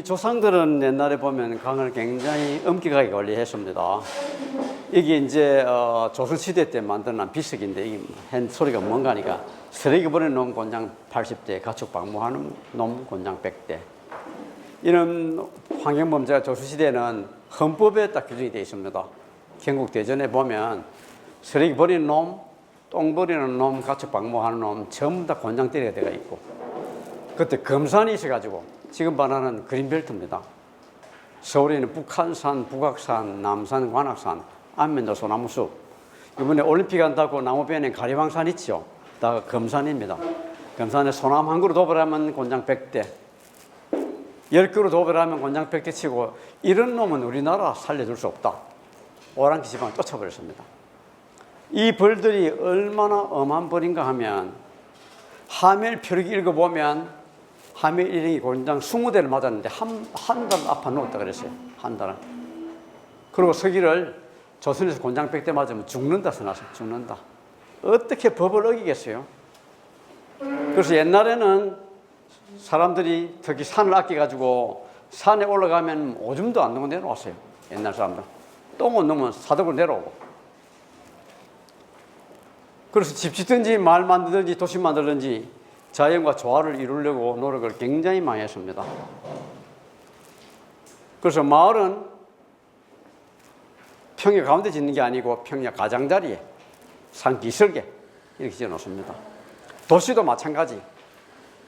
조상들은 옛날에 보면 강을 굉장히 엄격하게 관리했습니다. 이게 이제 조선시대 때 만든 비석인데 이게 한 소리가 뭔가 하니까 쓰레기 버려놓은 곤장 80대, 가축 방무하는 놈 곤장 100대. 이런 환경범죄가 조선시대에는 헌법에 딱 규정이 되어 있습니다. 경국대전에 보면 쓰레기 버리는 놈, 똥 버리는 놈, 가축 방무하는 놈 전부 다 곤장 때리가 되어 있고, 그때 금산이 있어가지고 지금 말하는 그린벨트입니다. 서울에는 북한산, 북악산, 남산, 관악산, 안면도 소나무숲. 이번에 올림픽 한다고 나무변에 가리방산 있죠. 다 금산입니다. 금산에 소나무 한 그루 도배하면 곤장 100대, 10그루 도배하면 곤장 100대 치고, 이런 놈은 우리나라 살려줄 수 없다. 오랑캐 지방을 쫓아버렸습니다. 이 벌들이 얼마나 엄한 벌인가 하면, 하멜 표류기 읽어보면 하멜 일행이 곤장 20대를 맞았는데 한 달 아파 누웠다 그랬어요. 한 달은. 그리고 서기를 조선에서 곤장 100대 맞으면 죽는다 써놨어요. 죽는다. 어떻게 법을 어기겠어요? 그래서 옛날에는 사람들이 특히 산을 아껴가지고 산에 올라가면 오줌도 안 넣고 내려왔어요. 옛날 사람들. 똥은 넣으면 사덕으로 내려오고. 그래서 집 짓든지 말 만들든지 도시 만들든지 자연과 조화를 이루려고 노력을 굉장히 많이 했습니다. 그래서 마을은 평야 가운데 짓는 게 아니고 평야 가장자리에 산 기슭에 이렇게 지어놓습니다. 도시도 마찬가지.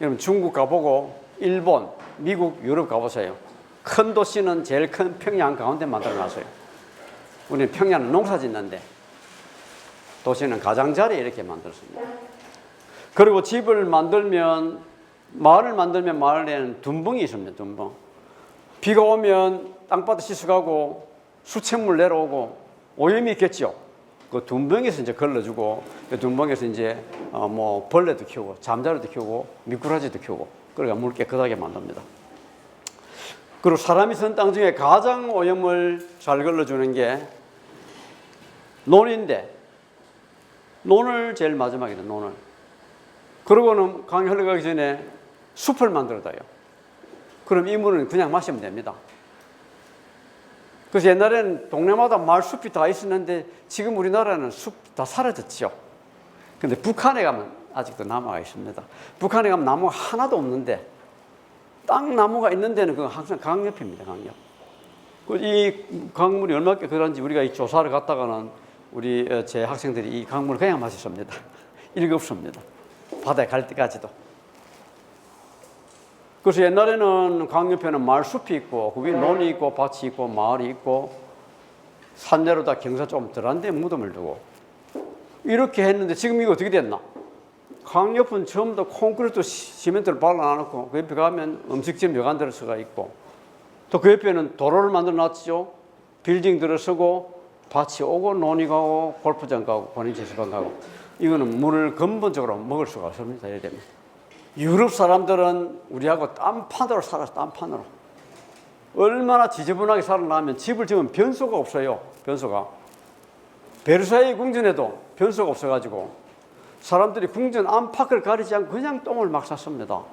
여러분 중국 가보고 일본, 미국, 유럽 가보세요. 큰 도시는 제일 큰 평야 가운데 만들어놨어요. 우리는 평야는 농사 짓는데 도시는 가장자리에 이렇게 만들었습니다. 그리고 집을 만들면, 마을을 만들면 마을에는 둔벙이 있습니다. 둔벙. 비가 오면 땅바닥 씻어가고 수돗물 내려오고 오염이 있겠죠. 그 둔벙에서 이제 걸러주고, 그 둔벙에서 이제 뭐 벌레도 키우고 잠자리도 키우고 미꾸라지도 키우고, 그러니까 물 깨끗하게 만듭니다. 그리고 사람이 선 땅 중에 가장 오염을 잘 걸러주는 게 논인데, 논을 제일 마지막에 논을. 그러고는 강이 흘러가기 전에 숲을 만들어둬요. 그럼 이 물은 그냥 마시면 됩니다. 그래서 옛날에는 동네마다 마을 숲이 다 있었는데 지금 우리나라는 숲 다 사라졌죠. 근데 북한에 가면 아직도 남아가 있습니다. 북한에 가면 나무가 하나도 없는데, 땅나무가 있는 데는 그건 항상 강옆입니다. 강옆. 이 강물이 얼마나 깨끗한지 우리가 이 조사를 갔다가는 우리 제 학생들이 이 강물을 그냥 마셨습니다. 일이 없습니다. 바다에 갈 때까지도. 그래서 옛날에는 강 옆에는 마을 숲이 있고, 그 위에 논이 있고, 밭이 있고, 마을이 있고, 산 내로다 경사 좀 덜한 데 무덤을 두고, 이렇게 했는데 지금 이거 어떻게 됐나? 강 옆은 전부 다 콘크리트 시멘트를 발라놔놓고, 그 옆에 가면 음식점 여관들을 수가 있고, 또 그 옆에는 도로를 만들어 놨죠. 빌딩들을 쓰고, 밭이 오고, 논이 가고, 골프장 가고, 본인 제수방 가고. 이거는 물을 근본적으로 먹을 수가 없습니다. 이래 되면. 유럽 사람들은 우리하고 딴판으로 살았어. 딴판으로. 얼마나 지저분하게 살아나면 집을 지으면 변소가 없어요. 변소가. 베르사유 궁전에도 변소가 없어가지고 사람들이 궁전 안팎을 가리지 않고 그냥 똥을 막 쌌습니다.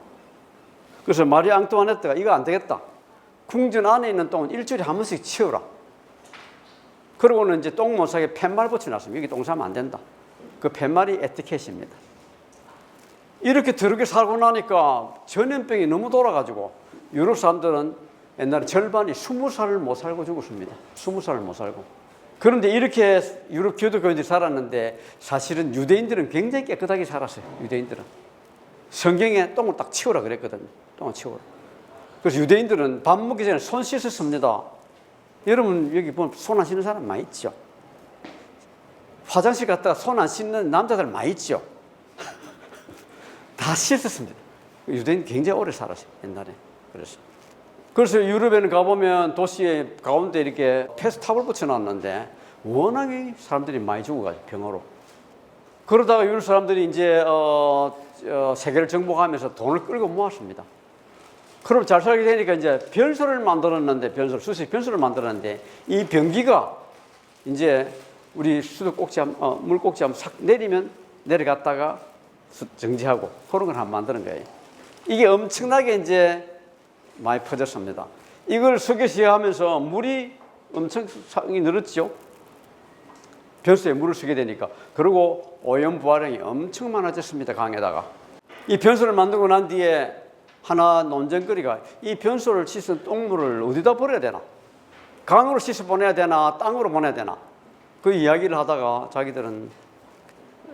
그래서 마리 앙뚜아네트가 이거 안 되겠다. 궁전 안에 있는 똥은 일주일에 한 번씩 치우라. 그러고는 이제 똥 못 사게 팻말 붙여놨습니다. 여기 똥 싸면 안 된다. 그 팻말이 에티켓입니다. 이렇게 더럽게 살고 나니까 전염병이 너무 돌아가지고 유럽 사람들은 옛날에 절반이 20살을 못 살고 죽었습니다. 20살을 못 살고. 그런데 이렇게 유럽 기독교인들이 살았는데 사실은 유대인들은 굉장히 깨끗하게 살았어요. 유대인들은. 성경에 똥을 딱 치우라 그랬거든요. 똥을 치우라. 그래서 유대인들은 밥 먹기 전에 손 씻었습니다. 여러분 여기 보면 손 안 씻는 사람 많이 있죠. 화장실 갔다가 손 안 씻는 남자들 많이 있죠. 다 씻었습니다. 유대인 굉장히 오래 살았어요. 옛날에. 그래서 유럽에는 가보면 도시의 가운데 이렇게 폐스탑을 붙여놨는데 워낙에 사람들이 많이 죽어가지고 병으로. 그러다가 유럽 사람들이 이제 세계를 정복하면서 돈을 끌고 모았습니다. 그럼 잘 살게 되니까 이제 변소를 만들었는데, 수색 변소를 만들었는데, 이 변기가 이제 우리 수도 꼭지함, 물 꼭지함 싹 내리면 내려갔다가 정지하고 그런 걸 한번 만드는 거예요. 이게 엄청나게 이제 많이 퍼졌습니다. 이걸 석유시하면서 물이 엄청 상이 늘었죠. 변수에 물을 쓰게 되니까. 그리고 오염 부활량이 엄청 많아졌습니다. 강에다가. 이 변수를 만들고 난 뒤에 하나 논쟁거리가 이 변수를 씻은 똥물을 어디다 버려야 되나? 강으로 씻어 보내야 되나? 땅으로 보내야 되나? 그 이야기를 하다가 자기들은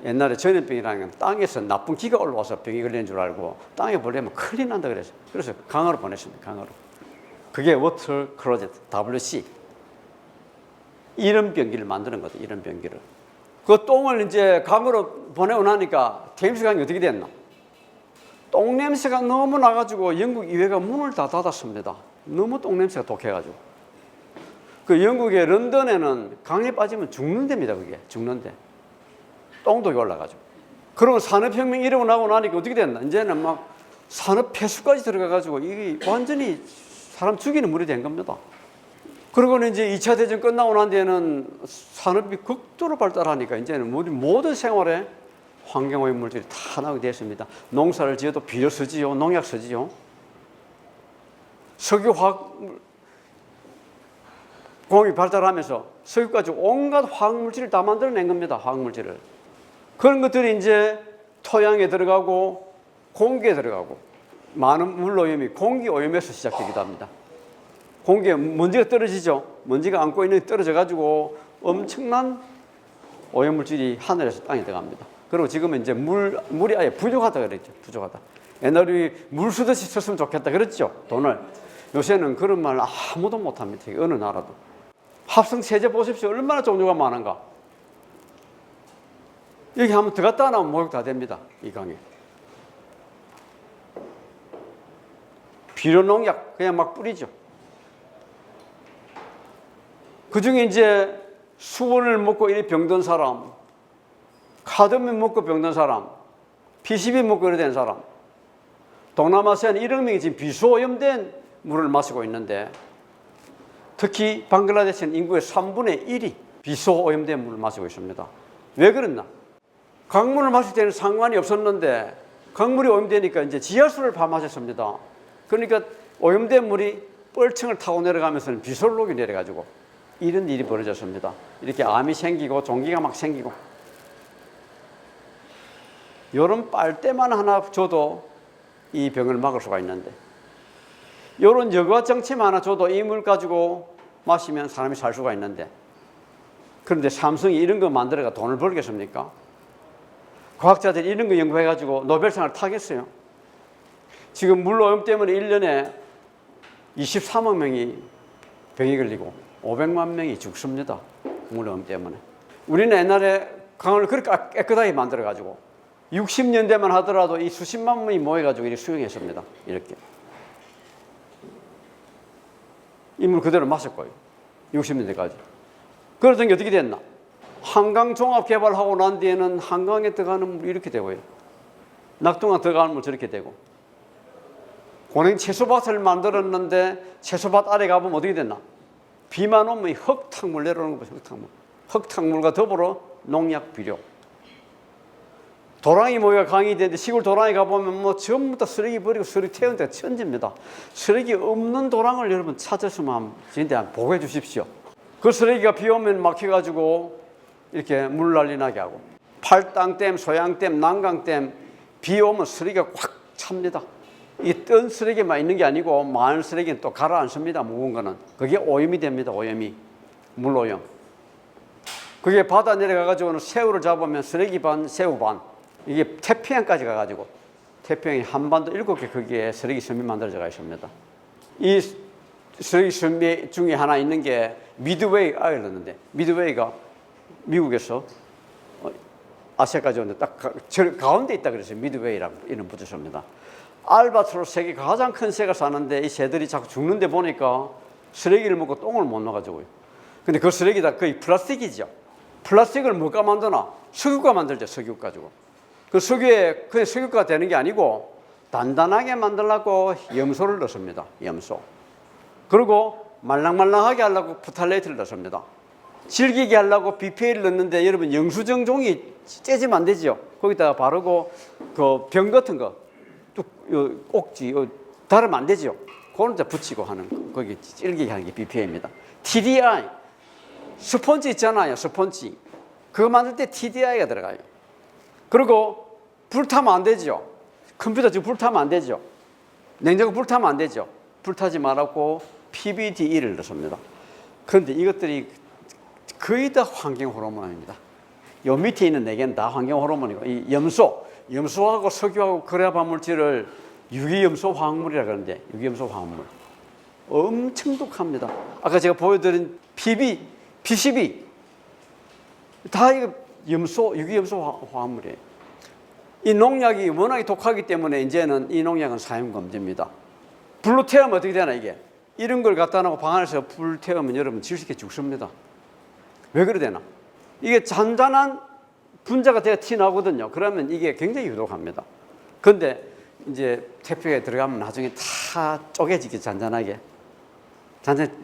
옛날에 전염병이라는 건 땅에서 나쁜 기가 올라와서 병이 걸리는 줄 알고 땅에 버리면 큰일 난다 그래서. 그래서 강으로 보냈습니다. 강으로. 그게 워터 클로젯, WC. 이런 변기를 만드는 거죠. 이런 변기를. 그 똥을 이제 강으로 보내고 나니까 테임스 강이 어떻게 됐나? 똥 냄새가 너무 나가지고 영국 의회가 문을 다 닫았습니다. 너무 똥 냄새가 독해가지고. 그 영국의 런던에는 강에 빠지면 죽는 데입니다. 그게 죽는데. 똥독이 올라가지고. 그러고 산업혁명 이러고 나고 나니까 어떻게 됐나? 이제는 막 산업 폐수까지 들어가가지고 이게 완전히 사람 죽이는 물이 된 겁니다. 그러고는 이제 2차 대전 끝나고 난 뒤에는 산업이 극도로 발달하니까 이제는 우리 모든 생활에 환경오염 물질이 다 나오게 됐습니다. 농사를 지어도 비료 쓰지요, 농약 쓰지요. 석유화학 공업이 발달하면서 석유까지 온갖 화학물질을 다 만들어낸 겁니다. 화학물질을. 그런 것들이 이제 토양에 들어가고 공기에 들어가고 많은 물오염이 공기오염에서 시작되기도 합니다. 공기에 먼지가 떨어지죠. 먼지가 안고 있는 데 떨어져가지고 엄청난 오염물질이 하늘에서 땅에 들어갑니다. 그리고 지금은 이제 물이 아예 부족하다 그랬죠. 부족하다. 옛날에 물 쓰듯이 썼으면 좋겠다 그랬죠. 돈을. 요새는 그런 말 아무도 못합니다. 어느 나라도. 합성세제 보십시오. 얼마나 종류가 많은가. 여기 한번 들어갔다 나오면 목욕 다 됩니다. 이 강에. 비료 농약 그냥 막 뿌리죠. 그 중에 이제 수원을 먹고 이리 병든 사람, 카드뮴 먹고 병든 사람, PCB 먹고 이래 된 사람, 동남아시아는 1억 명이 지금 비수오염된 물을 마시고 있는데 특히 방글라데시는 인구의 3분의 1이 비수오염된 물을 마시고 있습니다. 왜 그랬나? 강물을 마실 때는 상관이 없었는데 강물이 오염되니까 이제 지하수를 마셨습니다. 그러니까 오염된 물이 뻘층을 타고 내려가면서는 비솔록이 내려가지고 이런 일이 벌어졌습니다. 이렇게 암이 생기고 종기가 막 생기고 이런 빨대만 하나 줘도 이 병을 막을 수가 있는데 이런 여과 정치만 하나 줘도 이 물 가지고 마시면 사람이 살 수가 있는데 그런데 삼성이 이런 거 만들어가 돈을 벌겠습니까? 과학자들이 이런 거 연구해가지고 노벨상을 타겠어요. 지금 물오염 때문에 1년에 23억 명이 병이 걸리고 500만 명이 죽습니다. 물오염 때문에. 우리는 옛날에 강을 그렇게 깨끗하게 만들어가지고 60년대만 하더라도 이 수십만 명이 모여가지고 이렇게 수영했습니다. 이렇게. 이 물 그대로 마실 거예요. 60년대까지. 그러던 게 어떻게 됐나? 한강 종합 개발하고 난 뒤에는 한강에 들어가는 물이 이렇게 되고요. 낙동강 들어가는 물 저렇게 되고. 고냉 채소밭을 만들었는데 채소밭 아래 가보면 어떻게 됐나? 비만 오면 흙탕물 내려오는 거 보세요. 흙탕물. 흙탕물과 더불어 농약, 비료. 도랑이 모이가 강이 되는데 시골 도랑이 가보면 뭐 전부 다 쓰레기 버리고 쓰레기 태우는 데가 천지입니다. 쓰레기 없는 도랑을 여러분 찾았으면 저한테 한번 보고해 주십시오. 그 쓰레기가 비 오면 막혀가지고 이렇게 물 난리 나게 하고 팔당댐, 소양댐, 난강댐 비 오면 쓰레기가 꽉 찹니다. 이 뜬 쓰레기만 있는 게 아니고 많은 쓰레기는 또 가라앉습니다. 무거운 거는. 그게 오염이 됩니다. 오염이. 물오염. 그게 바다 내려가가지고는 새우를 잡으면 쓰레기 반, 새우 반. 이게 태평양까지 가가지고 태평양 한반도 7개 거기에 쓰레기 섬이 만들어져 있습니다. 이 쓰레기 섬 중에 하나 있는 게 미드웨이 아일랜드인데 미드웨이가 미국에서 아시아까지 오는데 딱 가운데 있다 그랬어요. 미드웨이라고 이름 붙였습니다. 알바트로스 세계 가장 큰 새가 사는데 이 새들이 자꾸 죽는데 보니까 쓰레기를 먹고 똥을 못 넣어가지고요. 근데 그 쓰레기 다 거의 플라스틱이죠. 플라스틱을 뭐가 만드나? 석유가 만들죠. 석유 가지고. 그 석유에 그냥 석유가 되는 게 아니고 단단하게 만들려고 염소를 넣습니다. 염소. 그리고 말랑말랑하게 하려고 프탈레이트를 넣습니다. 질기게 하려고 BPA를 넣는데 여러분 영수증종이 째지면 안 되죠. 거기다가 바르고 그 병 같은 거 뚝 꼭지 달으면 안 되죠. 그걸 이제 붙이고 하는 거. 거기 찔기게 하는 게 BPA입니다. TDI, 스펀지 있잖아요. 스펀지. 그거 만들 때 TDI가 들어가요. 그리고 불타면 안 되죠. 컴퓨터 지금 불타면 안 되죠. 냉장고 불타면 안 되죠. 불타지 말았고 PBDE를 넣습니다. 그런데 이것들이 거의 다 환경 호르몬입니다. 요 밑에 있는 4개는 다 환경 호르몬이고, 이 염소하고 석유하고 그래바 물질을 유기염소 화학물이라 그러는데, 유기염소 화학물 엄청 독합니다. 아까 제가 보여드린 PCB 다 이거 유기염소 화학물이에요. 이 농약이 워낙에 독하기 때문에 이제는 이 농약은 사용 금지입니다. 불로 태우면 어떻게 되나 이게? 이런 걸 갖다 놓고 방 안에서 불 태우면 여러분 질식해 죽습니다. 왜 그래 되나? 이게 잔잔한 분자가 돼야 티 나거든요. 그러면 이게 굉장히 유독합니다. 그런데 이제 태평에 들어가면 나중에 다 쪼개지게 잔잔하게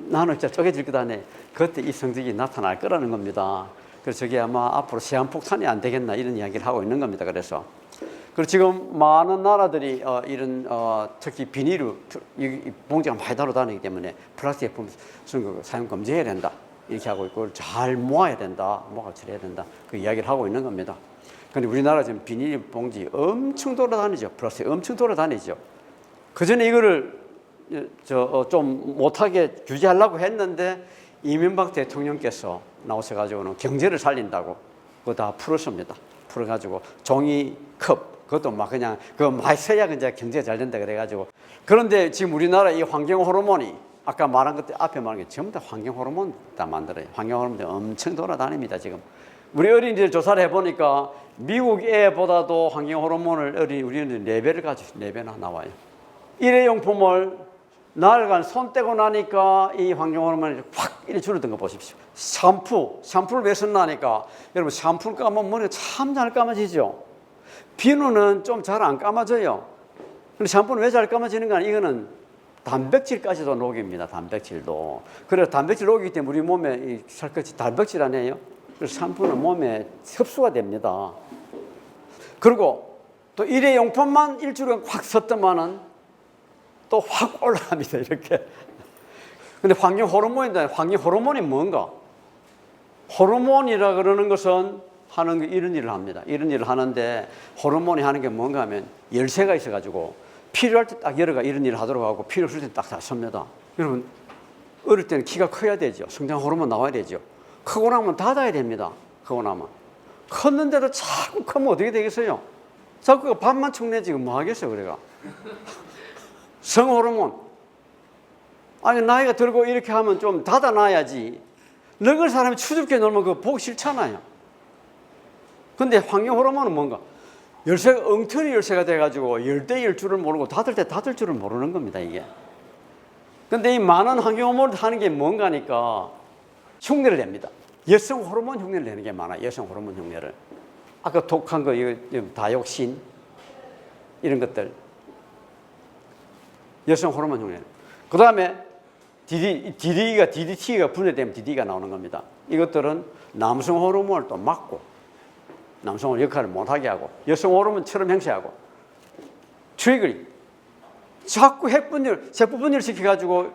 나눠 쪼개질 것 안에 그때 이 성질이 나타날 거라는 겁니다. 그래서 저게 아마 앞으로 시한폭탄이 안 되겠나 이런 이야기를 하고 있는 겁니다. 그래서 그리고 지금 많은 나라들이 이런 특히 비닐을 봉지가 많이 다루다니기 때문에 플라스틱 제품 사용 금지해야 된다 이렇게 하고 있고 잘 모아야 된다, 모아 처리해야 된다 그 이야기를 하고 있는 겁니다. 그런데 우리나라 지금 비닐 봉지 엄청 돌아다니죠. 플라스틱 엄청 돌아다니죠. 그 전에 이거를 좀 못하게 규제하려고 했는데 이명박 대통령께서 나오셔가지고는 경제를 살린다고 그거 다 풀었습니다. 풀어가지고 종이컵 그것도 막 그냥 그거 많이 써야 이제 경제가 잘 된다 그래가지고. 그런데 지금 우리나라 이 환경 호르몬이 아까 말한 것들 앞에 말한 게 전부 다 환경 호르몬 다 만들어요. 환경 호르몬이 엄청 돌아다닙니다. 지금 우리 어린이들 조사를 해보니까 미국 애보다도 환경 호르몬을 우리는 4배를 가지고 4배나 나와요. 일회용품을 나흘간 손 떼고 나니까 이 환경 호르몬이 확 이렇게 줄어든 거 보십시오. 샴푸를 왜 쓴다니까 여러분 샴푸를 까면 머리가 참 잘 감아지죠. 비누는 좀 잘 안 감아져요. 근데 샴푸는 왜 잘 감아지는가? 이거는 단백질까지도 녹입니다. 단백질도. 그래서 단백질 녹이기 때문에 우리 몸에 살갗이 단백질 아니에요? 그래서 샴푸는 몸에 흡수가 됩니다. 그리고 또 일회용품만 일주일간 확 썼더만은 또 확 올라갑니다. 이렇게. 근데 환경 호르몬인데 환경 호르몬이 뭔가? 호르몬이라 그러는 것은 하는 게 이런 일을 합니다. 이런 일을 하는데 호르몬이 하는 게 뭔가 하면 열쇠가 있어가지고 필요할 때 딱 열어가 이런 일을 하도록 하고 필요 없을 때 딱 다 섭니다. 여러분 어릴 때는 키가 커야 되죠. 성장 호르몬 나와야 되죠. 크고 나면 닫아야 됩니다. 크고 나면. 컸는데도 자꾸 크면 어떻게 되겠어요? 자꾸 밥만 축내지 뭐 하겠어요. 그래가. 성호르몬. 아니 나이가 들고 이렇게 하면 좀 닫아놔야지. 늙은 사람이 추접게 놀면 그거 보기 싫잖아요. 근데 환경 호르몬은 뭔가? 열쇠가 엉터리 열쇠가 돼가지고 열 때 열 줄을 모르고 닫을 때 닫을 줄을 모르는 겁니다, 이게. 근데 이 많은 환경 호르몬을 하는 게 뭔가니까 흉내를 냅니다. 여성 호르몬 흉내를 내는 게 많아요, 여성 호르몬 흉내를. 아까 독한 거, 이거 다육신, 이런 것들. 여성 호르몬 흉내. 그 다음에 DDT가 분해되면 DD가 나오는 겁니다. 이것들은 남성 호르몬을 또 막고, 남성을 역할을 못하게 하고, 여성 호르몬처럼 행세하고, 트리거링. 자꾸 세포 분열 시켜가지고,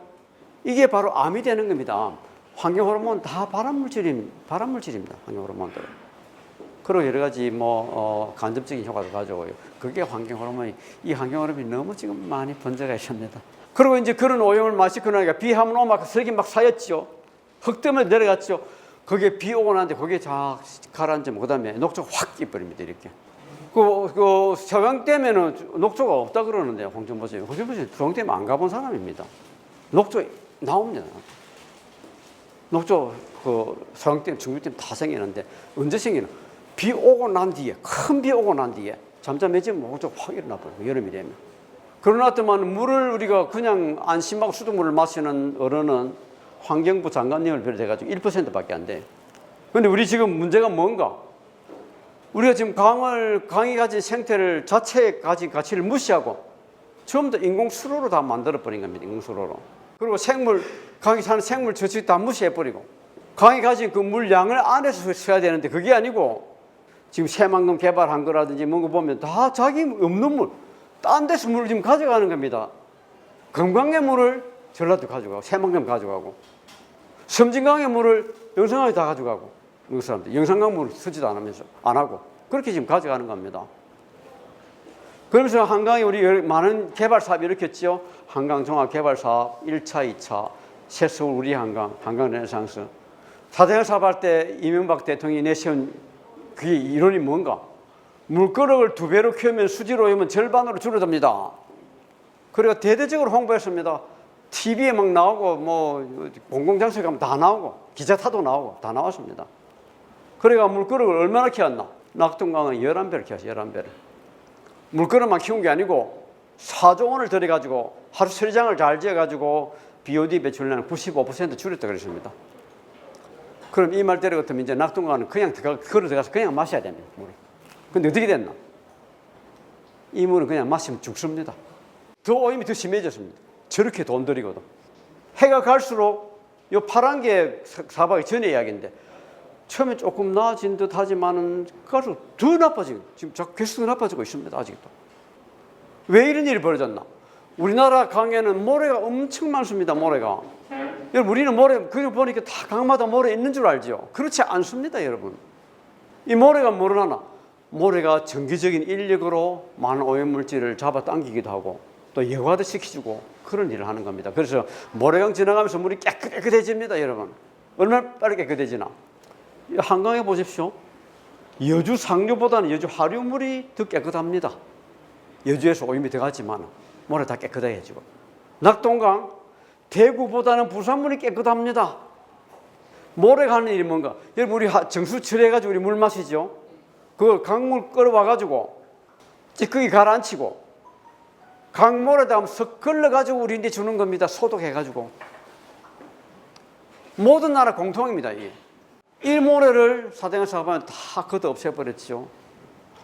이게 바로 암이 되는 겁니다. 환경 호르몬 다 발암물질입니다. 환경 호르몬들. 그리고 여러 가지 간접적인 효과도 가져오고요. 그게 환경 호르몬이, 이 환경 호르몬이 너무 지금 많이 번져가 있습니다. 그리고 이제 그런 오염을 마시고 나니까 비 한번 오면 석이 막 쌓였죠. 흙 때문에 내려갔죠. 거기에 비 오고 나는데 거기에 쫙 가라앉으면 그 다음에 녹조가 확 끼버립니다. 이렇게. 그 서강 때문에는 녹조가 없다 그러는데 홍준보 씨 서강 때문에 안 가본 사람입니다. 녹조 나옵니다. 녹조 서강 때문에 중국 때문에 다 생기는데 언제 생기나? 비 오고 난 뒤에 큰 비 오고 난 뒤에 잠잠해지면 녹조가 확 일어나 버려요. 여름이 되면. 그러나더만 물을 우리가 그냥 안심하고 수돗물을 마시는 어른은 환경부 장관님을 비롯해가지고 1%밖에 안 돼요. 그런데 우리 지금 문제가 뭔가? 우리가 지금 강이 가진 생태를 자체의 가진 가치를 무시하고 전부 다 인공수로로 다 만들어버린 겁니다. 인공수로로. 그리고 강이 사는 생물 저축 다 무시해버리고 강이 가진 그 물량을 안에서 써야 되는데 그게 아니고 지금 새만금 개발한 거라든지 뭔가 보면 다 자기 없는 물 딴 데서 물을 지금 가져가는 겁니다. 금강의 물을 전라도 가져가고 새만금 가져가고 섬진강의 물을 영산강에 다 가져가고 그 사람들 영산강 물을 쓰지도 않으면서 안 하고 그렇게 지금 가져가는 겁니다. 그러면서 한강에 우리 많은 개발 사업이 일으켰죠. 한강 종합 개발 사업 1차, 2차, 새서울 우리 한강, 한강 르네상스. 4대강 사업할 때 이명박 대통령이 내세운 그게 이론이 뭔가? 물그릇을 2배로 키우면 수질 오염은 절반으로 줄어듭니다. 그래서 대대적으로 홍보했습니다. TV에 막 나오고 뭐 공공장소에 가면 다 나오고 기자타도 나오고 다 나왔습니다. 그래가 물그릇을 얼마나 키웠나? 낙동강은 11배를 키웠어요. 11배를. 물그릇만 키운 게 아니고 4조 원을 들여가지고 하루 처리장을 잘 지어가지고 BOD 배출량을 95% 줄였다 그랬습니다. 그럼 이 말대로 같으면 이제 낙동강은 그냥 걸어 들어가서 그냥 마셔야 됩니다. 물을. 근데 어떻게 됐나? 이 물은 그냥 마시면 죽습니다. 더 오염이 더 심해졌습니다. 저렇게 돈 들이고도. 해가 갈수록 이 파란 게 사박이 전에 이야기인데 처음에 조금 나아진 듯 하지만은 갈수록 더 나빠지고 지금 자꾸 계속 나빠지고 있습니다. 아직도. 왜 이런 일이 벌어졌나? 우리나라 강에는 모래가 엄청 많습니다. 모래가. 여러분 우리는 모래 그걸 보니까 다 강마다 모래 있는 줄 알죠? 그렇지 않습니다. 여러분. 이 모래가 뭐를 하나? 모래가 정기적인 인력으로 많은 오염물질을 잡아당기기도 하고 또 예화도 시켜주고 그런 일을 하는 겁니다. 그래서 모래강 지나가면서 물이 깨끗해집니다. 여러분. 얼마나 빠르게 깨끗해지나? 한강에 보십시오. 여주 상류보다는 여주 하류 물이 더 깨끗합니다. 여주에서 오염이 들어갔지만 모래 다 깨끗해지고. 낙동강 대구보다는 부산물이 깨끗합니다. 모래가 하는 일이 뭔가? 여러분 우리 정수 처리해가지고 우리 물 마시죠. 그 강물 끌어와가지고 찌꺼기 가라앉히고 강물에다 한번 석 걸러가지고 우리한테 주는 겁니다. 소독해가지고. 모든 나라 공통입니다. 이게. 이 모래를 4대강 사업하면 다 걷어 없애버렸죠.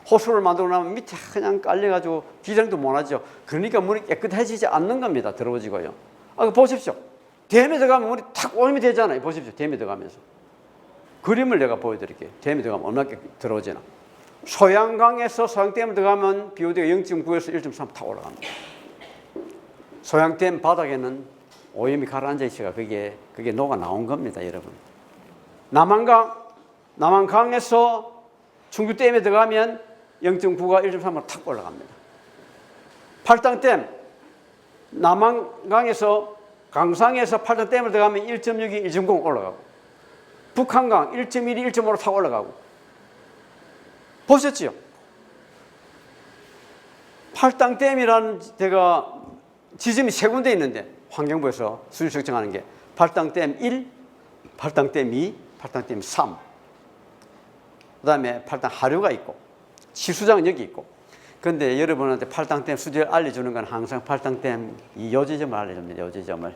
호수를 만들고 나면 밑에 그냥 깔려가지고 기장도 못하죠. 그러니까 물이 깨끗해지지 않는 겁니다. 더러워지고요. 보십시오. 댐에 들어가면 물이 탁 오염이 되잖아요. 보십시오. 댐에 들어가면서. 그림을 내가 보여드릴게요. 댐에 들어가면 얼마나 더러워지나. 소양강에서 소양댐에 들어가면 BOD가 0.9에서 1.3 탁 올라갑니다. 소양댐 바닥에는 오염이 가라앉아 있어가 그게 녹아 나온 겁니다. 여러분. 남한강에서 충주댐에 들어가면 0.9가 1.3으로 탁 올라갑니다. 팔당댐, 남한강에서 강상에서 팔당댐으로 들어가면 1.6이 1.0 올라가고 북한강 1.1이 1.5로 탁 올라가고 보셨죠? 팔당댐이라는 데가 지점이 3군데 있는데 환경부에서 수질 측정하는 게 팔당댐 1, 팔당댐 2, 팔당댐 3 그다음에 팔당 하류가 있고 치수장은 여기 있고 그런데 여러분한테 팔당댐 수질 알려주는 건 항상 팔당댐 이 요지점을 알려줍니다. 요지점을.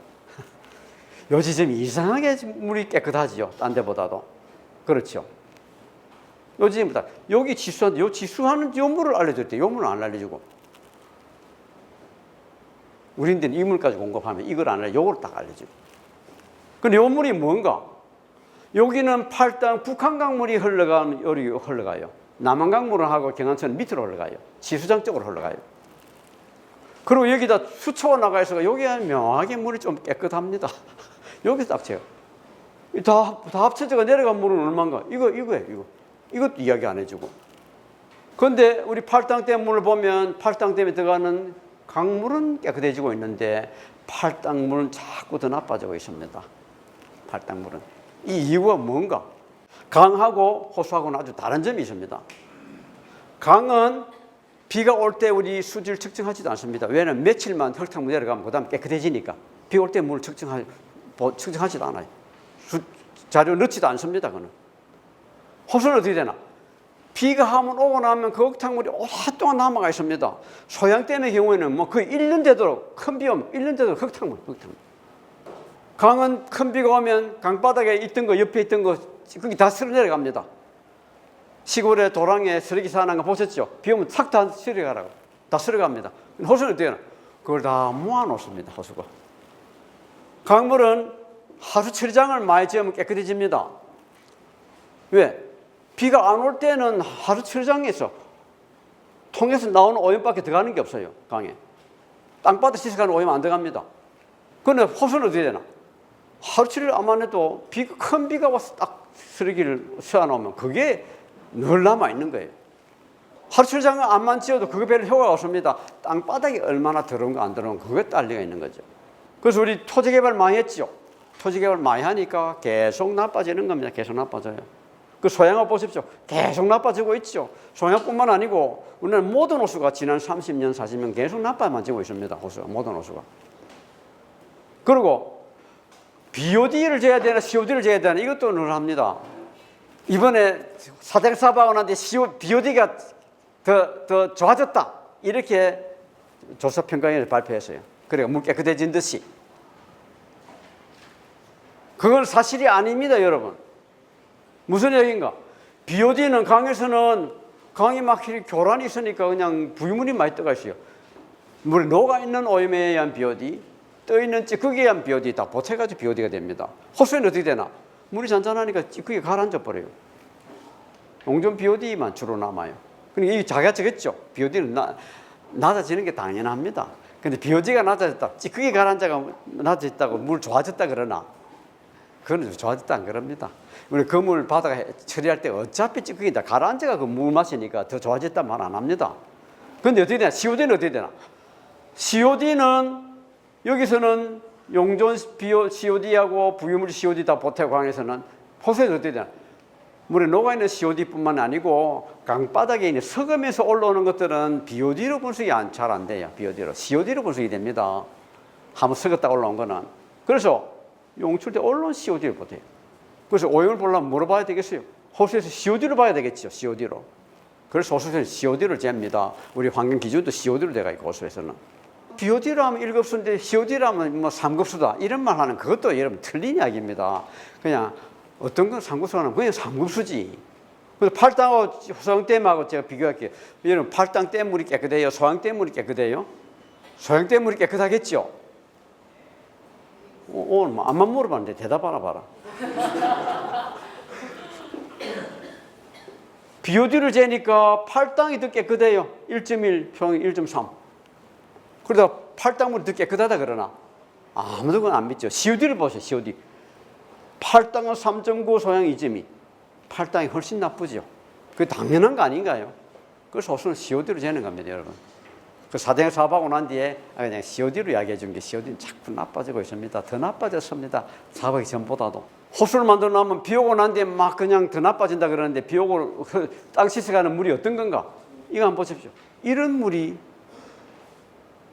요지점이 이상하게 물이 깨끗하지요. 딴 데보다도. 그렇죠. 요지점보다 여기 지수하는 요 지수하는 요 물을 알려줄 때 요 물은 안 알려주고 우리들은 이 물까지 공급하면 이걸 안 알려 요걸 딱 알려주고 근데 요 물이 뭔가? 여기는 팔당 북한강물이 흘러가면 여기 흘러가요. 남한강물은 하고 경안천은 밑으로 흘러가요. 지수장 쪽으로 흘러가요. 그리고 여기다 수초가 나가 있어가 여기가 묘하게 물이 좀 깨끗합니다. 여기서 딱 채요. 다 합쳐져가 내려간 물은 얼마인가? 이거예요. 이것도 이야기 안 해주고. 그런데 우리 팔당댐 물을 보면 팔당댐에 들어가는 강물은 깨끗해지고 있는데 팔당물은 자꾸 더 나빠지고 있습니다. 팔당물은. 이 이유가 뭔가? 강하고 호수하고는 아주 다른 점이 있습니다. 강은 비가 올 때 우리 수질 측정하지도 않습니다. 왜냐하면 며칠만 흙탕물 내려가면 그 다음 깨끗해지니까 비 올 때 물을 측정하지도 않아요. 자료 넣지도 않습니다. 그는. 호수는 어떻게 되나? 비가 한번 오고 나면 그 흙탕물이 오랫동안 남아가 있습니다. 소양댐의 경우에는 뭐 거의 1년 되도록 큰 비 오면 1년 되도록 흙탕물. 강은 큰 비가 오면 강바닥에 있던 거 옆에 있던 거 거기 다 쓸어 내려갑니다. 시골에 도랑에 쓰레기 쌓아놓은 거 보셨죠? 비 오면 싹 다 쓸어가라고. 다 쓸어갑니다. 호수는 어떻게 하나? 그걸 다 모아놓습니다. 호수가. 강물은 하수 처리장을 많이 지으면 깨끗해집니다. 왜? 비가 안 올 때는 하수 처리장에서 통에서 나오는 오염밖에 들어가는 게 없어요. 강에. 땅바닥 시스가는 오염 안 들어갑니다. 그런데 호수는 어떻게 되나? 하루 종일 암만 해도 큰 비가 와서 딱 쓰레기를 쏘아놓으면 그게 늘 남아있는 거예요. 하루 종일 암만 지어도 그거 별 효과가 없습니다. 땅바닥이 얼마나 더러운가 안 더러운가 그거에 딸려가 있는 거죠. 그래서 우리 토지개발 많이 했죠. 토지개발 많이 하니까 계속 나빠지는 겁니다. 계속 나빠져요. 그 소양호 보십시오. 계속 나빠지고 있죠. 소양뿐만 아니고 우리는 모든 호수가 지난 30년, 40년 계속 나빠지고 있습니다. 호수가, 모든 호수가. 그리고 BOD를 재야 되나 COD를 재야 되나 이것도 늘 합니다. 이번에 사대강 사업하고 난 뒤에 BOD가 더 좋아졌다. 이렇게 조사평가위원회 발표했어요. 그래요. 물 깨끗해진 듯이. 그건 사실이 아닙니다, 여러분. 무슨 얘기인가? BOD는 강에서는 강이 막히게 교란이 있으니까 그냥 부유물이 많이 떠가 있어요. 물에 녹아있는 오염에 의한 BOD, 떠있는 찌꺼기에 의한 BOD 다 보태가지고 BOD가 됩니다. 호수에는 어떻게 되나? 물이 잔잔하니까 찌꺼기가 가라앉아 버려요. 용존 BOD만 주로 남아요. 그러니까 이게 작아지겠죠. BOD는 낮아지는 게 당연합니다. 근데 BOD가 낮아졌다, 찌꺼기 가라앉아가 낮아졌다고 물 좋아졌다 그러나? 그건 좋아졌다 안 그럽니다. 우리 그물 바다가 처리할 때 어차피 찌꺼기다 가라앉아가 그 물 마시니까 더 좋아졌다 말 안 합니다. 근데 어떻게 되나? COD는 어떻게 되나? COD는 여기서는 용존 COD하고 부유물 COD 다 보태고 강에서는 호수에서 어떻게 되나? 물에 녹아있는 COD뿐만 아니고 강바닥에 있는 석음에서 올라오는 것들은 BOD로 분석이 잘 안 돼요. BOD로. COD로 분석이 됩니다. 한번 썩었다 올라온 거는. 그래서 용출 때 올라온 COD를 보태요. 그래서 오염을 보려면 물어봐야 되겠어요. 호수에서 COD를 봐야 되겠죠. COD로. 그래서 호수에서는 COD를 잽니다. 우리 환경 기준도 COD로 돼가 있고 호수에서는. BOD로 하면 1급수인데 COD로 하면 뭐 3급수다. 이런 말 하는 그것도 여러분 틀린 이야기입니다. 그냥 어떤 건 3급수가 하면 그냥 3급수지. 그래서 팔당하고 소양댐하고 제가 비교할게요. 여러분 팔당댐 물이 깨끗해요? 소양댐 물이 깨끗해요? 소양댐 물이 깨끗하겠죠? 오늘 암만 물어봤는데 대답하나 봐라. BOD를 재니까 팔당이 더 깨끗해요. 1.1, 소양이 1.3. 그러다 팔당물이 더 깨끗하다 그러나? 아무도 그건 안 믿죠. COD를 보세요. COD. 팔당은 3.9, 소양 2.2. 팔당이 훨씬 나쁘죠. 그게 당연한 거 아닌가요? 그래서 호수는 COD로 재는 겁니다, 여러분. 그 사대강 사업하고 난 뒤에 그냥 COD로 이야기해 준 게 COD는 자꾸 나빠지고 있습니다. 더 나빠졌습니다. 사업하기 전보다도. 호수를 만들어 놓으면 비 오고 난 뒤에 막 그냥 더 나빠진다 그러는데 비 오고 땅 씻어가는 물이 어떤 건가? 이거 한번 보십시오. 이런 물이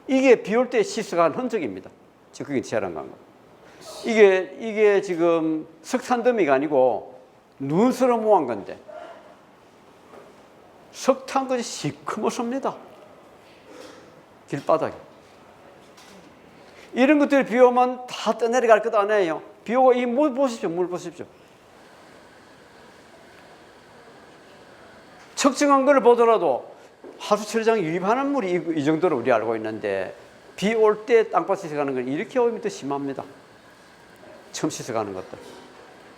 이게 비 올 때 씻어간 흔적입니다. 지금 그게 제일한 건. 이게 지금 석탄더미가 아니고 눈으로 모은 건데 석탄것이 시커멓습니다. 길바닥에. 이런 것들이 비 오면 다 떠내려갈 것 아니에요. 비 오고 이 물 보십시오. 물 보십시오. 측정한 걸 보더라도 하수처리장 유입하는 물이 이 정도로 우리 알고 있는데 비 올 때 땅밭 씻어가는 건 이렇게 오염이 더 심합니다. 처음 씻어가는 것들.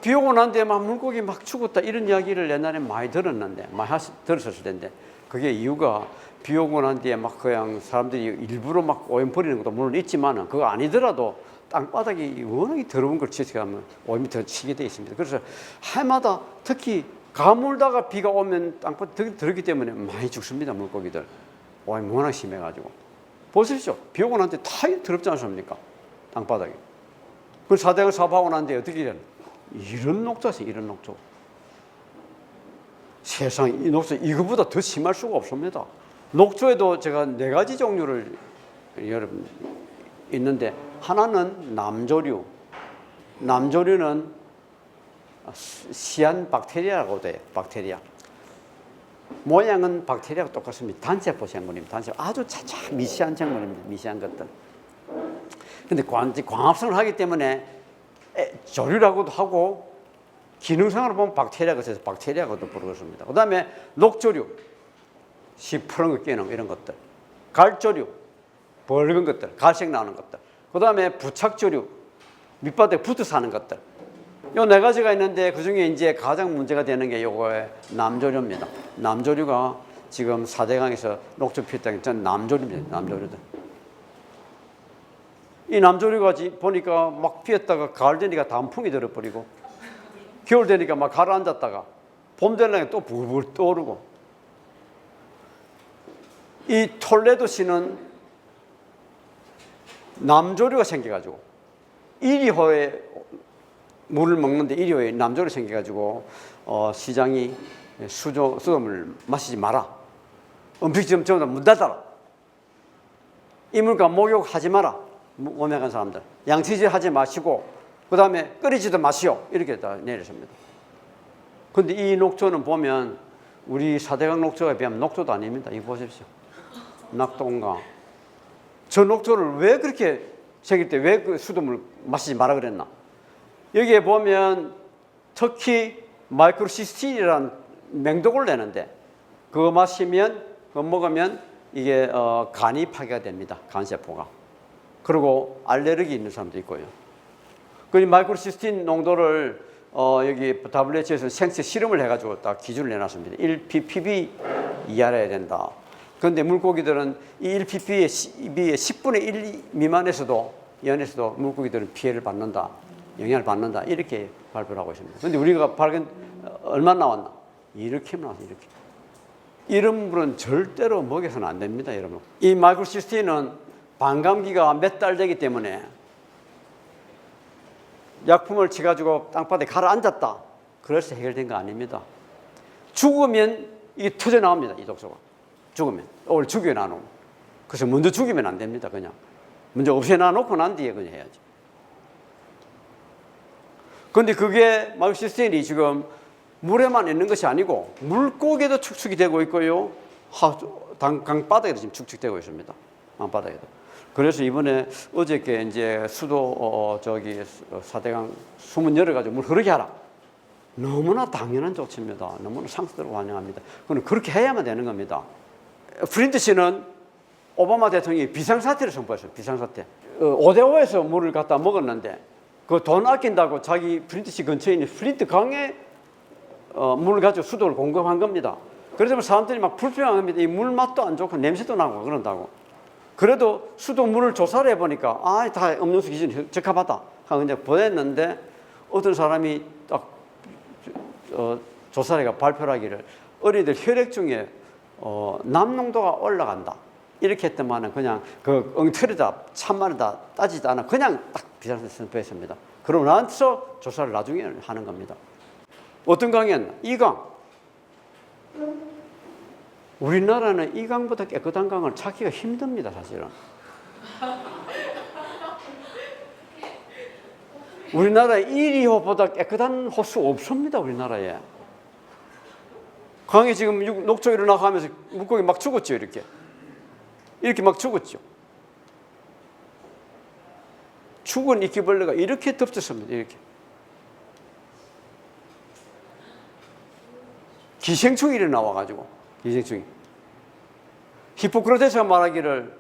비 오고 난 뒤에 막 물고기 막 죽었다 이런 이야기를 옛날에 많이 들었는데 많이 들었을 텐데 그게 이유가 비 오고 난 뒤에 막 그냥 사람들이 일부러 막 오염 버리는 것도 물론 있지만은 그거 아니더라도 땅바닥이 워낙에 더러운 걸 씻어가면 오염이 더 치게 되어 있습니다. 그래서 해마다 특히 가물다가 비가 오면 땅바닥이 더럽기 때문에 많이 죽습니다. 물고기들. 오염이 워낙 심해가지고. 보십시오. 비 오고 난 뒤에 다 더럽지 않습니까? 땅바닥이. 그 사대강 사업하고 난 뒤에 어떻게 되나? 이런 녹조지, 이런 녹조. 세상 이 녹조 이거보다 더 심할 수가 없습니다. 녹조에도 제가 4가지 종류를 여러분 있는데 하나는 남조류. 남조류는 시안 박테리아라고 돼요. 박테리아. 모양은 박테리아하고 똑같습니다. 단세포 생물입니다. 단세포. 아주 차차 미시한 생물입니다. 미시한 것들. 근데 광합성을 하기 때문에 조류라고도 하고 기능상으로 보면 박테리아가 있어서 박테리아라고도 부르겠습니다. 그 다음에 녹조류, 시퍼런 거 끼는 이런 것들. 갈조류, 벌건 것들, 갈색 나오는 것들. 그 다음에 부착조류, 밑바닥에 붙어 사는 것들. 요 4가지가 있는데 그 중에 이제 가장 문제가 되는 게 요거의 남조류입니다. 남조류가 지금 사대강에서 녹조 피했다는 게 전 남조류입니다. 남조류들. 이 남조류가 보니까 막 피었다가 가을 되니까 단풍이 들어버리고 겨울 되니까 막 가라앉았다가 봄 되니까 또 불불 떠오르고 이 톨레도시는 남조류가 생겨가지고 1호에 물을 먹는데 1호에 남조류 생겨가지고 시장이 수돗물 마시지 마라. 음식점 전부 다 문 닫아라. 이물과 목욕하지 마라. 몸에 간 사람들. 양치질 하지 마시고 그 다음에 끓이지도 마시오. 이렇게 다 내렸습니다. 그런데 이 녹조는 보면 우리 4대강 녹조에 비하면 녹조도 아닙니다. 이거 보십시오. 낙동강. 저 녹조를 왜 그렇게 생길 때 왜 그 수돗물 마시지 마라 그랬나? 여기에 보면 특히 마이크로시스틴이라는 맹독을 내는데 그거 마시면 그거 먹으면 이게 간이 파괴가 됩니다. 간세포가. 그리고 알레르기 있는 사람도 있고요. 그 마이크로시스틴 농도를 여기 WHO에서 생체 실험을 해가지고 딱 기준을 내놨습니다. 1ppb 이하여야 된다. 그런데 물고기들은 이 1ppb의 10분의 1 미만에서도 연에서도 물고기들은 피해를 받는다. 영향을 받는다. 이렇게 발표를 하고 있습니다. 그런데 우리가 발견 얼마 나왔나? 이렇게 나왔어요. 이렇게. 이런 물은 절대로 먹여서는 안 됩니다, 여러분. 이 마이크로시스틴은 반감기가 몇 달 되기 때문에 약품을 쳐가지고 땅바닥에 가라앉았다. 그래서 해결된 거 아닙니다. 죽으면 이게 터져 나옵니다, 이 독소가. 죽으면. 오늘 죽여놔놓으면. 그래서 먼저 죽이면 안 됩니다, 그냥. 먼저 없애놔놓고 난 뒤에 그냥 해야지. 그런데 그게 마이크로시스틴이 지금 물에만 있는 것이 아니고 물고기에도 축축이 되고 있고요. 강바닥에도 지금 축축되고 있습니다. 강바닥에도. 그래서 이번에 어저께 이제 수도 저기 4대강 수문 열어가지고 물 흐르게 하라. 너무나 당연한 조치입니다. 너무나 상식적으로 환영합니다. 그건 그렇게 해야만 되는 겁니다. 프린트 씨는 오바마 대통령이 비상사태를 선포했어요. 비상사태. 5대5에서 물을 갖다 먹었는데 그 돈 아낀다고 자기 프린트 씨 근처에 있는 플린트 강에 물을 가지고 수도를 공급한 겁니다. 그래서 사람들이 막 불평합니다. 이 물 맛도 안 좋고 냄새도 나고 그런다고. 그래도 수도 물을 조사를 해보니까 다 음료수 기준이 적합하다 하고 이제 보냈는데 어떤 사람이 딱 조사회가 발표를 하기를 어린이들 혈액 중에 남농도가 올라간다. 이렇게 했더만은 그냥 그 엉터리다 참말이다 따지지 않아 그냥 딱 비상사태 선포했습니다. 그러고 나서 조사를 나중에 하는 겁니다. 어떤 강이었나? 이 강. 우리나라는 이 강보다 깨끗한 강을 찾기가 힘듭니다, 사실은. 우리나라에 1호보다 깨끗한 호수 없습니다, 우리나라에. 강에 지금 녹조 일어나고 하면서 물고기 막 죽었죠, 이렇게. 이렇게 막 죽었죠. 죽은 이끼벌레가 이렇게 덮쳤습니다, 이렇게. 기생충이 일어나와가지고, 기생충이. 히포크라테스가 말하기를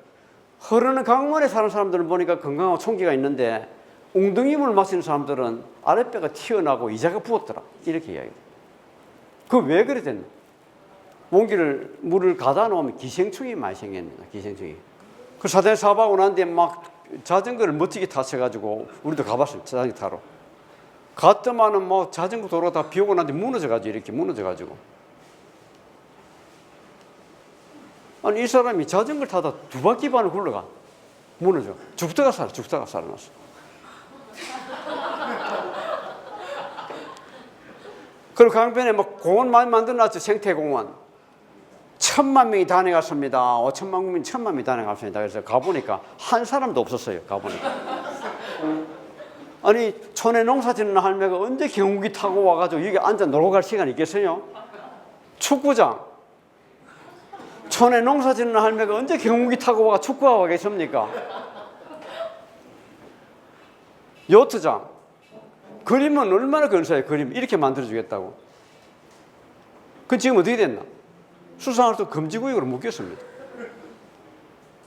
흐르는 강물에 사는 사람들을 보니까 건강하고 총기가 있는데 웅덩이 물 마시는 사람들은 아랫배가 튀어나오고 이자가 부었더라. 이렇게 이야기해요. 그거 왜 그래 됐나? 물을 가다 놓으면 기생충이 많이 생깁니다. 기생충이. 그 사대 사업하고 난 뒤에 막 자전거를 멋지게 타셔가지고 우리도 가봤어요. 자전거 타러. 갔더만은 뭐 자전거 도로가 다 비 오고 난 뒤에 무너져가지고 이렇게 무너져가지고. 아니 이 사람이 자전거를 타다 2바퀴 반을 굴러가. 무너져. 죽다가 살아났어. 그리고 강변에 막 공원 많이 만들어놨죠. 생태공원. 1000만 명이 다녀갔습니다. 5천만 국민 1000만 명이 다녀갔습니다. 그래서 가보니까 한 사람도 없었어요. 가보니까. 아니 촌에 농사 짓는 할매가 언제 경운기 타고 와가지고 여기 앉아 놀고 갈 시간이 있겠어요? 축구장. 촌에 농사 짓는 할매가 언제 경운기 타고 와가 축구하고 가겠습니까? 요트장. 그림은 얼마나 근사해요. 그림 이렇게 만들어주겠다고. 그 지금 어떻게 됐나? 수상할 때 금지구역으로 묶였습니다.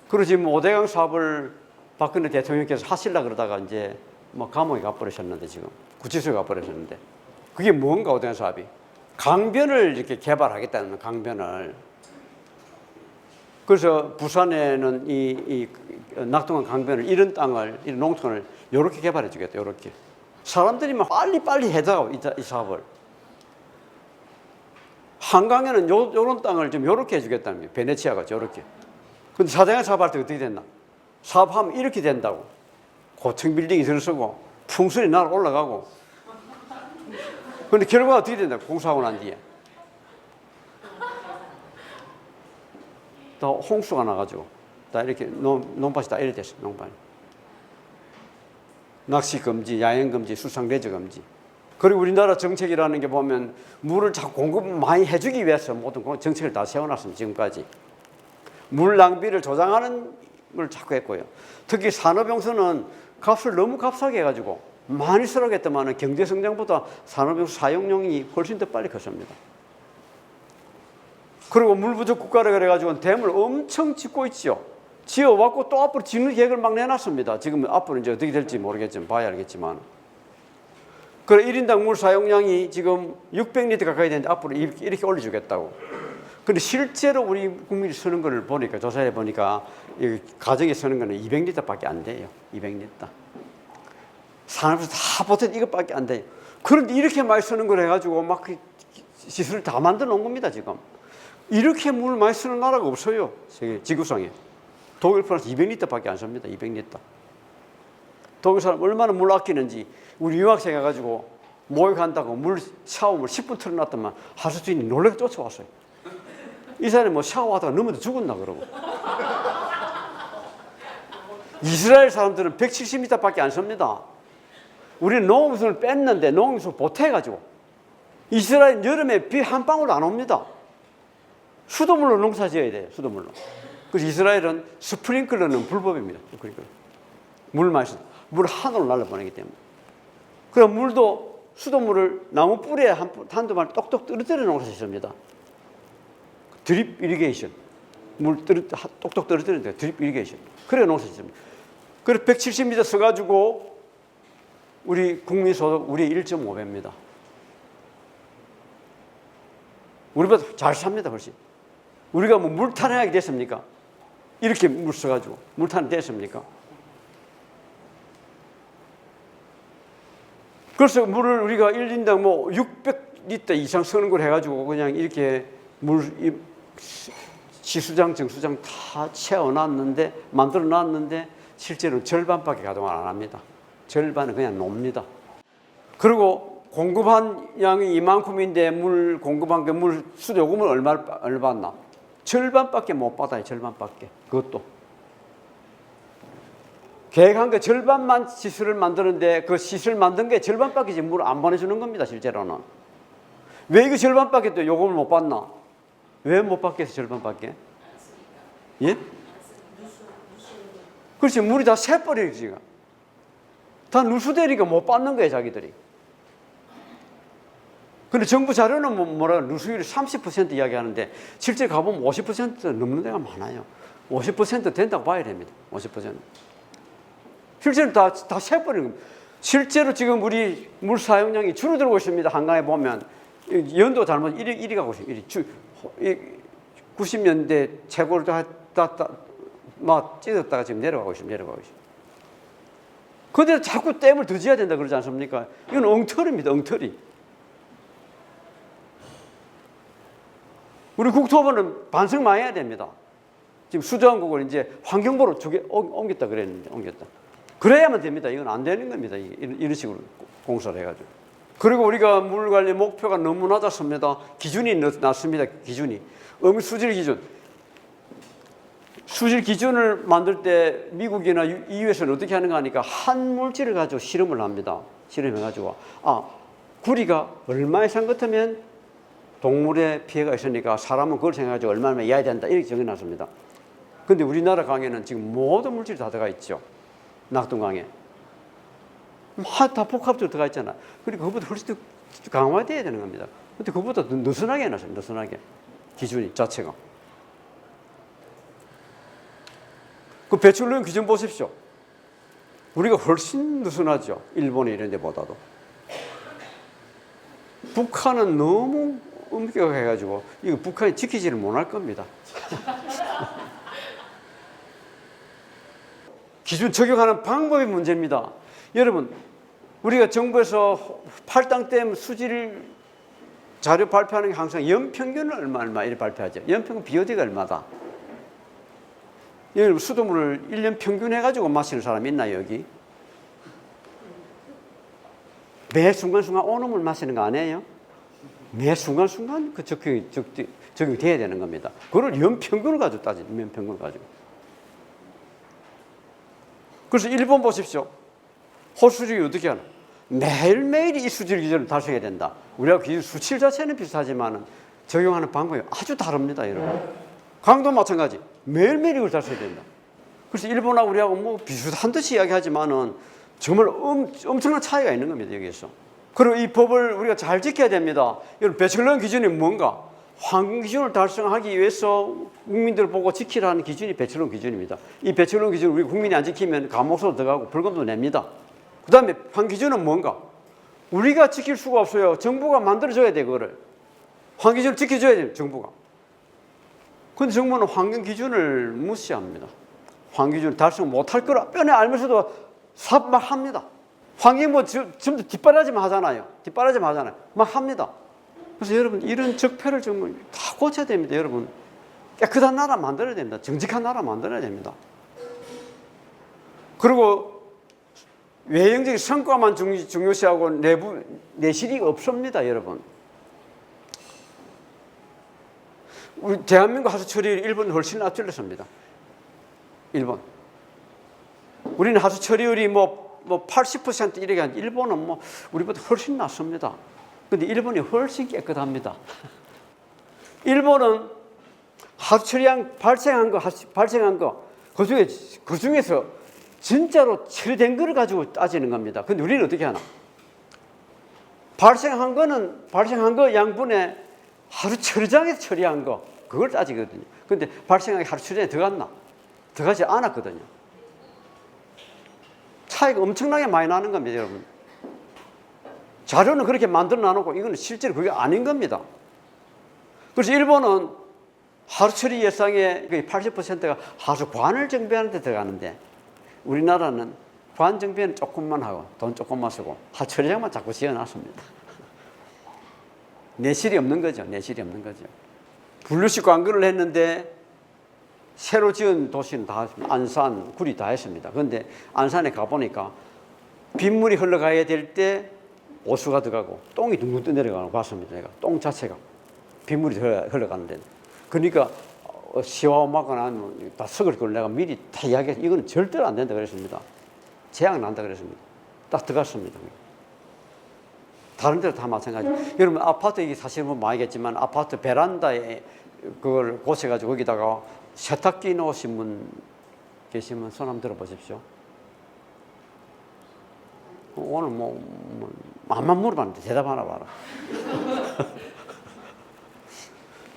그리고 지금 5대강 사업을 박근혜 대통령께서 하시려고 그러다가 이제 뭐 감옥에 가버리셨는데 지금 구치소에 가버리셨는데 그게 뭔가 5대강 사업이 강변을 이렇게 개발하겠다는 강변을. 그래서 부산에는 이 낙동강 강변을 이런 땅을, 이런 농촌을 이렇게 개발해 주겠다. 이렇게 사람들이 막 빨리 해다가 이 사업을. 한강에는 요런 땅을 좀 요렇게 해주겠다는 거예요. 베네치아가 저렇게. 근데 사대강 사업할 때 어떻게 됐나? 사업하면 이렇게 된다고. 고층 빌딩이 들어서고 풍선이 날아 올라가고. 근데 결과가 어떻게 된다? 공사하고 난 뒤에. 또 홍수가 나가지고 다 이렇게 논밭이 다 이렇게 됐어. 논밭이. 낚시 금지, 야영 금지, 수상 레저 금지. 그리고 우리나라 정책이라는 게 보면 물을 자꾸 공급 많이 해주기 위해서 모든 정책을 다 세워놨습니다. 지금까지. 물 낭비를 조장하는 걸 자꾸 했고요. 특히 산업용수는 값을 너무 값싸게 해가지고 많이 쓰라겠다면 경제성장보다 산업용수 사용량이 훨씬 더 빨리 컸습니다. 그리고 물 부족 국가라 그래가지고 댐을 엄청 짓고 있죠. 지어왔고 또 앞으로 짓는 계획을 막 내놨습니다. 지금 앞으로 이제 어떻게 될지 모르겠지만 봐야 알겠지만. 그래 1인당 물 사용량이 지금 600리터 가까이 되는데 앞으로 이렇게 올려주겠다고. 근데 실제로 우리 국민이 쓰는 걸 보니까 조사해 보니까 가정에 쓰는 거는 200리터밖에 안 돼요. 200리터. 산업에서 다 보태도 이것밖에 안 돼요. 그런데 이렇게 많이 쓰는 걸 해가지고 막 시설을 다 만들어 놓은 겁니다. 지금. 이렇게 물 많이 쓰는 나라가 없어요. 세계 지구상에. 독일, 프랑스 200리터밖에 안 씁니다. 200리터. 독일 사람 얼마나 물 아끼는지 우리 유학생 해가지고 목욕한다고 샤워물 10분 틀어놨더만 하수 주인이 놀래게 쫓아왔어요. 이 사람이 뭐 샤워하다가 넘어져 죽었나 그러고. 이스라엘 사람들은 170m밖에 안 씁니다. 우리는 농업수를 뺐는데 농업수를 보태가지고 이스라엘 여름에 비 한 방울 안 옵니다. 수돗물로 농사 지어야 돼요. 수돗물로. 그래서 이스라엘은 스프링클러는 불법입니다. 스프링클러. 물 많이 써. 물 하늘로 날려보내기 때문에. 그럼 물도 수돗물을 나무 뿌리에 한두 번 똑똑 떨어뜨려 놓은 것이 있습니다. 드립 이리게이션. 물 똑똑 떨어뜨리는 데 드립 이리게이션. 그래 놓은 것이 있습니다. 그래서 170m 써가지고 우리 국민 소득 우리 1.5배입니다. 우리보다 잘 삽니다, 훨씬. 우리가 뭐 물탄핵하게 됐습니까? 이렇게 물 써가지고 물탄핵 됐습니까? 그래서 물을 우리가 1인당 뭐 600리터 이상 쓰는 걸 해가지고 그냥 이렇게 지수장, 정수장 다 채워놨는데, 만들어놨는데 실제로는 절반밖에 가동을 안 합니다. 절반은 그냥 놉니다. 그리고 공급한 양이 이만큼인데 물 공급한 게 물 수도 요금을 얼마 받나? 절반밖에 못 받아요. 절반밖에. 그것도. 계획한 게 절반만 시설을 만드는데 그 시설 만든 게 절반밖에 지금 물 안 보내주는 겁니다. 실제로는. 왜 이거 절반밖에 또 요금을 못 받나? 왜 못 받겠어 절반밖에? 예? 그렇지. 물이 다 새버려요 지금. 다 누수되니까 못 받는 거예요 자기들이. 근데 정부 자료는 뭐라 누수율이 30% 이야기하는데 실제 가보면 50% 넘는 데가 많아요. 50% 된다고 봐야 됩니다. 50%. 실제로 다 새버리는 겁니다. 실제로 지금 우리 물 사용량이 줄어들고 있습니다. 한강에 보면 연도 잘못 이리 가고 있어요. 90년대 최고를 막 찢었다가 지금 내려가고 있습니다. 그런데 자꾸 댐을 더 지어야 된다 그러지 않습니까? 이건 엉터리입니다. 엉터리. 우리 국토부는 반성 많이 해야 됩니다. 지금 수도원국을 이제 환경부로 옮겼다 그랬는데, 옮겼다. 그래야만 됩니다. 이건 안 되는 겁니다. 이런 식으로 공사를 해가지고. 그리고 우리가 물 관리 목표가 너무 낮았습니다. 기준이 낮습니다. 기준이. 수질 기준. 수질 기준을 만들 때 미국이나 EU에서는 어떻게 하는가 하니까 한 물질을 가지고 실험을 합니다. 실험해가지고. 구리가 얼마 이상 같으면 동물에 피해가 있으니까 사람은 그걸 생각하고 얼마나 이해야 된다 이렇게 정해놨습니다. 그런데 우리나라 강에는 지금 모든 물질이 다 들어가 있죠. 낙동강에. 다 복합적으로 들어가 있잖아. 그러니까 그것보다 훨씬 더 강화돼야 되는 겁니다. 근데 그것보다 느슨하게 해놨어요. 느슨하게. 기준이 자체가. 그 배출량 기준 보십시오. 우리가 훨씬 느슨하죠. 일본에 이런 데보다도. 북한은 너무 엄격해가지고 이거 북한이 지키지를 못할 겁니다. 기준 적용하는 방법이 문제입니다. 여러분, 우리가 정부에서 팔당댐 수질 자료 발표하는 게 항상 연평균을 얼마 이렇게 발표하죠. 연평균 BOD가 얼마다. 여러분, 수돗물을 1년 평균 해가지고 마시는 사람 있나요, 여기? 매 순간순간 오는 물 마시는 거 아니에요? 매 순간순간 그 적용이 돼야 되는 겁니다. 그걸 연평균을 가지고 따지죠. 연평균을 가지고. 그래서 일본 보십시오. 호수질이 어떻게 하나? 매일매일 이 수질 기준을 달성해야 된다. 우리가 기준 수치 자체는 비슷하지만 적용하는 방법이 아주 다릅니다, 여러분. 강도 마찬가지. 매일매일 이걸 달성해야 된다. 그래서 일본하고 우리하고 뭐 비슷한 듯이 이야기하지만은 정말 엄청난 차이가 있는 겁니다, 여기에서. 그리고 이 법을 우리가 잘 지켜야 됩니다. 여러분, 배출량 기준이 뭔가? 환경 기준을 달성하기 위해서 국민들을 보고 지키라는 기준이 배출량 기준입니다. 이 배출량 기준을 우리 국민이 안 지키면 감옥으로 들어가고 벌금도 냅니다. 그 다음에 환경 기준은 뭔가? 우리가 지킬 수가 없어요. 정부가 만들어줘야 돼, 그거를. 환경 기준을 지켜줘야 돼요, 정부가. 그런데 정부는 환경 기준을 무시합니다. 환경 기준을 달성 못할 거라 뻔히 알면서도 막 합니다. 환경 뭐 전부 뒷바라지만 하잖아요. 뒷바라지만 하잖아요. 막 합니다. 그래서 여러분, 이런 적폐를 정말 다 고쳐야 됩니다, 여러분. 깨끗한 나라 만들어야 됩니다. 정직한 나라 만들어야 됩니다. 그리고 외형적인 성과만 중요시하고 내부 내실이 없습니다, 여러분. 우리 대한민국 하수 처리율이 일본 훨씬 앞질렀습니다. 일본. 우리는 하수 처리율이 뭐 80% 이렇게 하는데 일본은 뭐 우리보다 훨씬 낮습니다. 근데 일본이 훨씬 깨끗합니다. 일본은 하수 처리량 발생한 거, 그 중에서 진짜로 처리된 거를 가지고 따지는 겁니다. 근데 우리는 어떻게 하나? 발생한 거 양분에 하루 처리장에서 처리한 거, 그걸 따지거든요. 근데 발생한 게 하루 처리장에 들어갔나? 들어가지 않았거든요. 차이가 엄청나게 많이 나는 겁니다, 여러분. 자료는 그렇게 만들어 놔놓고 이거는 실제로 그게 아닌 겁니다. 그래서 일본은 하루 처리 예상의 80%가 하수관을 정비하는 데 들어가는데 우리나라는 관 정비는 조금만 하고 돈 조금만 쓰고 하수 처리장만 자꾸 지어놨습니다. 내실이 없는 거죠. 내실이 없는 거죠. 분류식 관건을 했는데 새로 지은 도시는 다 했습니다. 안산, 구리 다 했습니다. 그런데 안산에 가보니까 빗물이 흘러가야 될 때 오수가 들어가고 똥이 둥둥 내려가는 거 봤습니다. 제가 똥 자체가 빗물이 흘러가는데, 그러니까 시와오마가 다 썩을 걸 내가 미리 다 이야기해서 이거는 절대로 안 된다 그랬습니다. 재앙 난다 그랬습니다. 딱 들어갔습니다. 다른 데도 다 마찬가지. 여러분, 아파트 이게 사실 뭐 많이겠지만 아파트 베란다에 그걸 고쳐가지고 거기다가 세탁기 놓으신 분 계시면 손 한번 들어보십시오. 오늘 맘만 물어봤는데 대답 하나 봐라.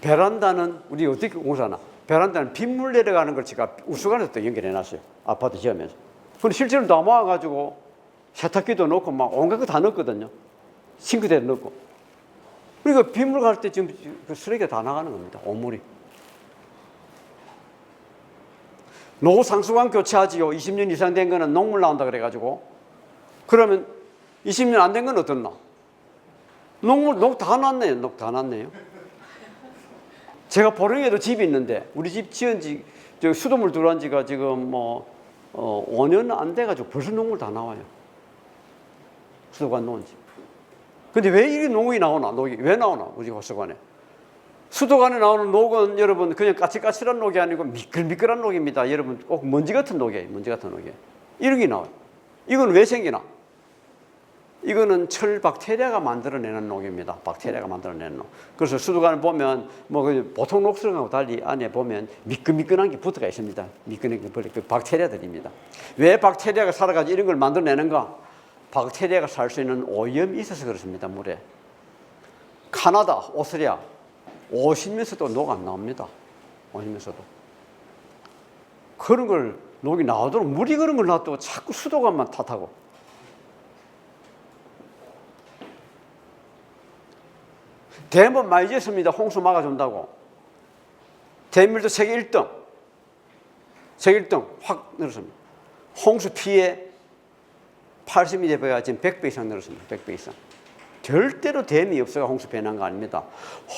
베란다는 우리 어떻게 공사하나? 베란다는 빗물 내려가는 걸 제가 우수관에서 또 연결해놨어요. 아파트 지으면서. 근데 실제로 넘어와가지고 세탁기도 넣고 막 온갖 거 다 넣었거든요. 싱크대도 넣고. 그러니까 빗물 갈 때 지금 그 쓰레기가 다 나가는 겁니다. 온물이. 노후 상수관 교체하지요. 20년 이상 된 거는 녹물 나온다 그래가지고. 그러면 20년 안 된 건 어떻나? 녹 다 났네요. 녹 다 났네요. 제가 보령에도 집이 있는데 우리 집 지은 지 수돗물 들어온 지가 지금 5년 안 돼가지고 벌써 녹물 다 나와요. 수도관 놓은 지. 근데 왜 이게 녹이 나오나? 녹이 왜 나오나? 우리 호수관에. 수도관에 나오는 녹은 여러분 그냥 까칠까칠한 녹이 아니고 미끌미끌한 녹입니다. 여러분 꼭 먼지 같은 녹이에요. 먼지 같은 녹이에요. 이런 게 나와요. 이건 왜 생기나? 이거는 철 박테리아가 만들어내는 녹입니다. 박테리아가 만들어내는 녹. 그래서 수도관을 보면 보통 녹슬하고 달리 안에 보면 미끈미끈한 게 붙어가 있습니다. 미끈한 그 박테리아들입니다. 왜 박테리아가 살아가지고 이런 걸 만들어내는가? 박테리아가 살 수 있는 오염이 있어서 그렇습니다. 물에. 카나다, 오스트리아 오시면서도 녹 안 나옵니다. 오시면서도. 그런 걸 녹이 나오도록 물이 그런 걸 놔두고 자꾸 수도관만 탓하고. 대부분 많이 지었습니다. 홍수 막아준다고. 대밀도 세계 1등. 세계 1등 확 늘었습니다. 홍수 피해 80m가 지금 100배 이상 늘었습니다. 100배 이상. 절대로 댐이 없어가 홍수 피해 난 거 아닙니다.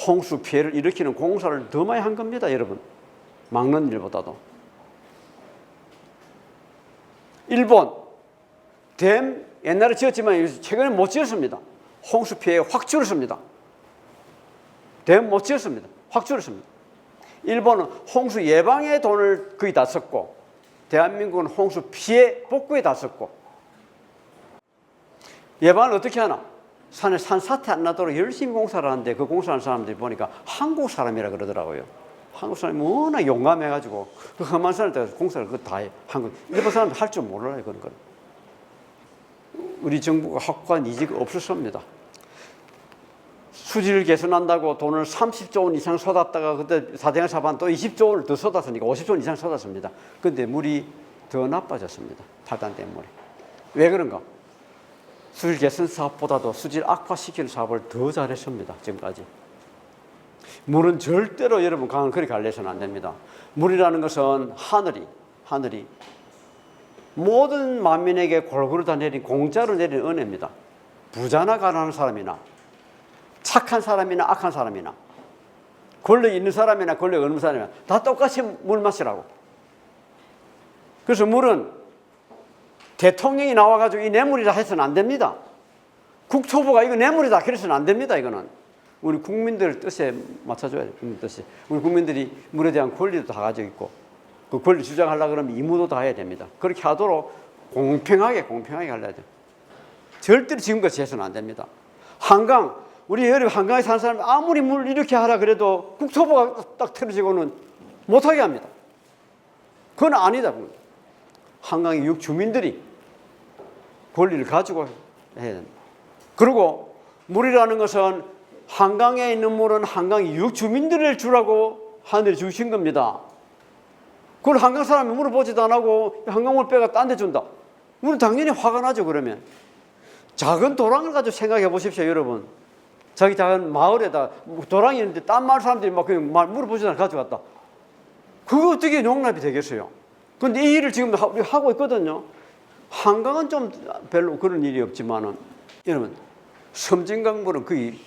홍수 피해를 일으키는 공사를 더 많이 한 겁니다, 여러분. 막는 일보다도. 일본 댐 옛날에 지었지만 최근에 못 지었습니다. 홍수 피해 확 줄었습니다. 댐 못 지었습니다. 확 줄었습니다. 일본은 홍수 예방에 돈을 거의 다 썼고, 대한민국은 홍수 피해 복구에 다 썼고. 예방을 어떻게 하나? 산에 산사태 안 나도록 열심히 공사를 하는데, 그 공사하는 사람들이 보니까 한국 사람이라 그러더라고요. 한국 사람이 워낙 용감해가지고 그 험한 산을 공사를 그거 다 해. 일본 사람들 할 줄 몰라요, 그런 걸. 우리 정부가 확고한 이지가 없었습니다. 수질 개선한다고 돈을 30조 원 이상 쏟았다가 그때 사대강 사반 또 20조 원을 더 쏟았으니까 50조 원 이상 쏟았습니다. 그런데 물이 더 나빠졌습니다. 팔단댐 물이. 왜 그런가? 수질 개선 사업보다도 수질 악화시키는 사업을 더 잘했습니다. 지금까지. 물은 절대로 여러분 강을 그렇게 갈래서는 안 됩니다. 물이라는 것은 하늘이 모든 만민에게 골고루 다 내린 공짜로 내린 은혜입니다. 부자나 가난한 사람이나 착한 사람이나 악한 사람이나 권력 있는 사람이나 권력 없는 사람이나 다 똑같이 물 마시라고. 그래서 물은 대통령이 나와가지고 이 뇌물이다 해서는 안 됩니다. 국토부가 이거 뇌물이다 그래서는 안 됩니다. 이거는 우리 국민들 뜻에 맞춰줘야 돼요. 국민 뜻에. 우리 국민들이 물에 대한 권리도 다 가지고 있고 그 권리 주장하려고 그러면 의무도 다 해야 됩니다. 그렇게 하도록 공평하게 가려야 돼요. 절대로 지금같이 해서는 안 됩니다. 한강, 우리 여름 한강에 사는 사람이 아무리 물 이렇게 하라 그래도 국토부가 딱 틀어지고는 못하게 합니다. 그건 아니다. 한강의 육주민들이 권리를 가지고 해야 됩니다. 그리고 물이라는 것은 한강에 있는 물은 한강의 육주민들을 주라고 하늘이 주신 겁니다. 그걸 한강 사람이 물어보지도 안 하고 한강물 빼가 딴 데 준다. 우리는 당연히 화가 나죠. 그러면 작은 도랑을 가지고 생각해 보십시오, 여러분. 자기 작은 마을에다 도랑이 있는데 딴 마을 사람들이 막 그냥 물어보지도 않고 가져갔다. 그거 어떻게 용납이 되겠어요? 그런데 이 일을 지금 우리 하고 있거든요. 한강은 좀 별로 그런 일이 없지만은 여러분 섬진강 물은 거의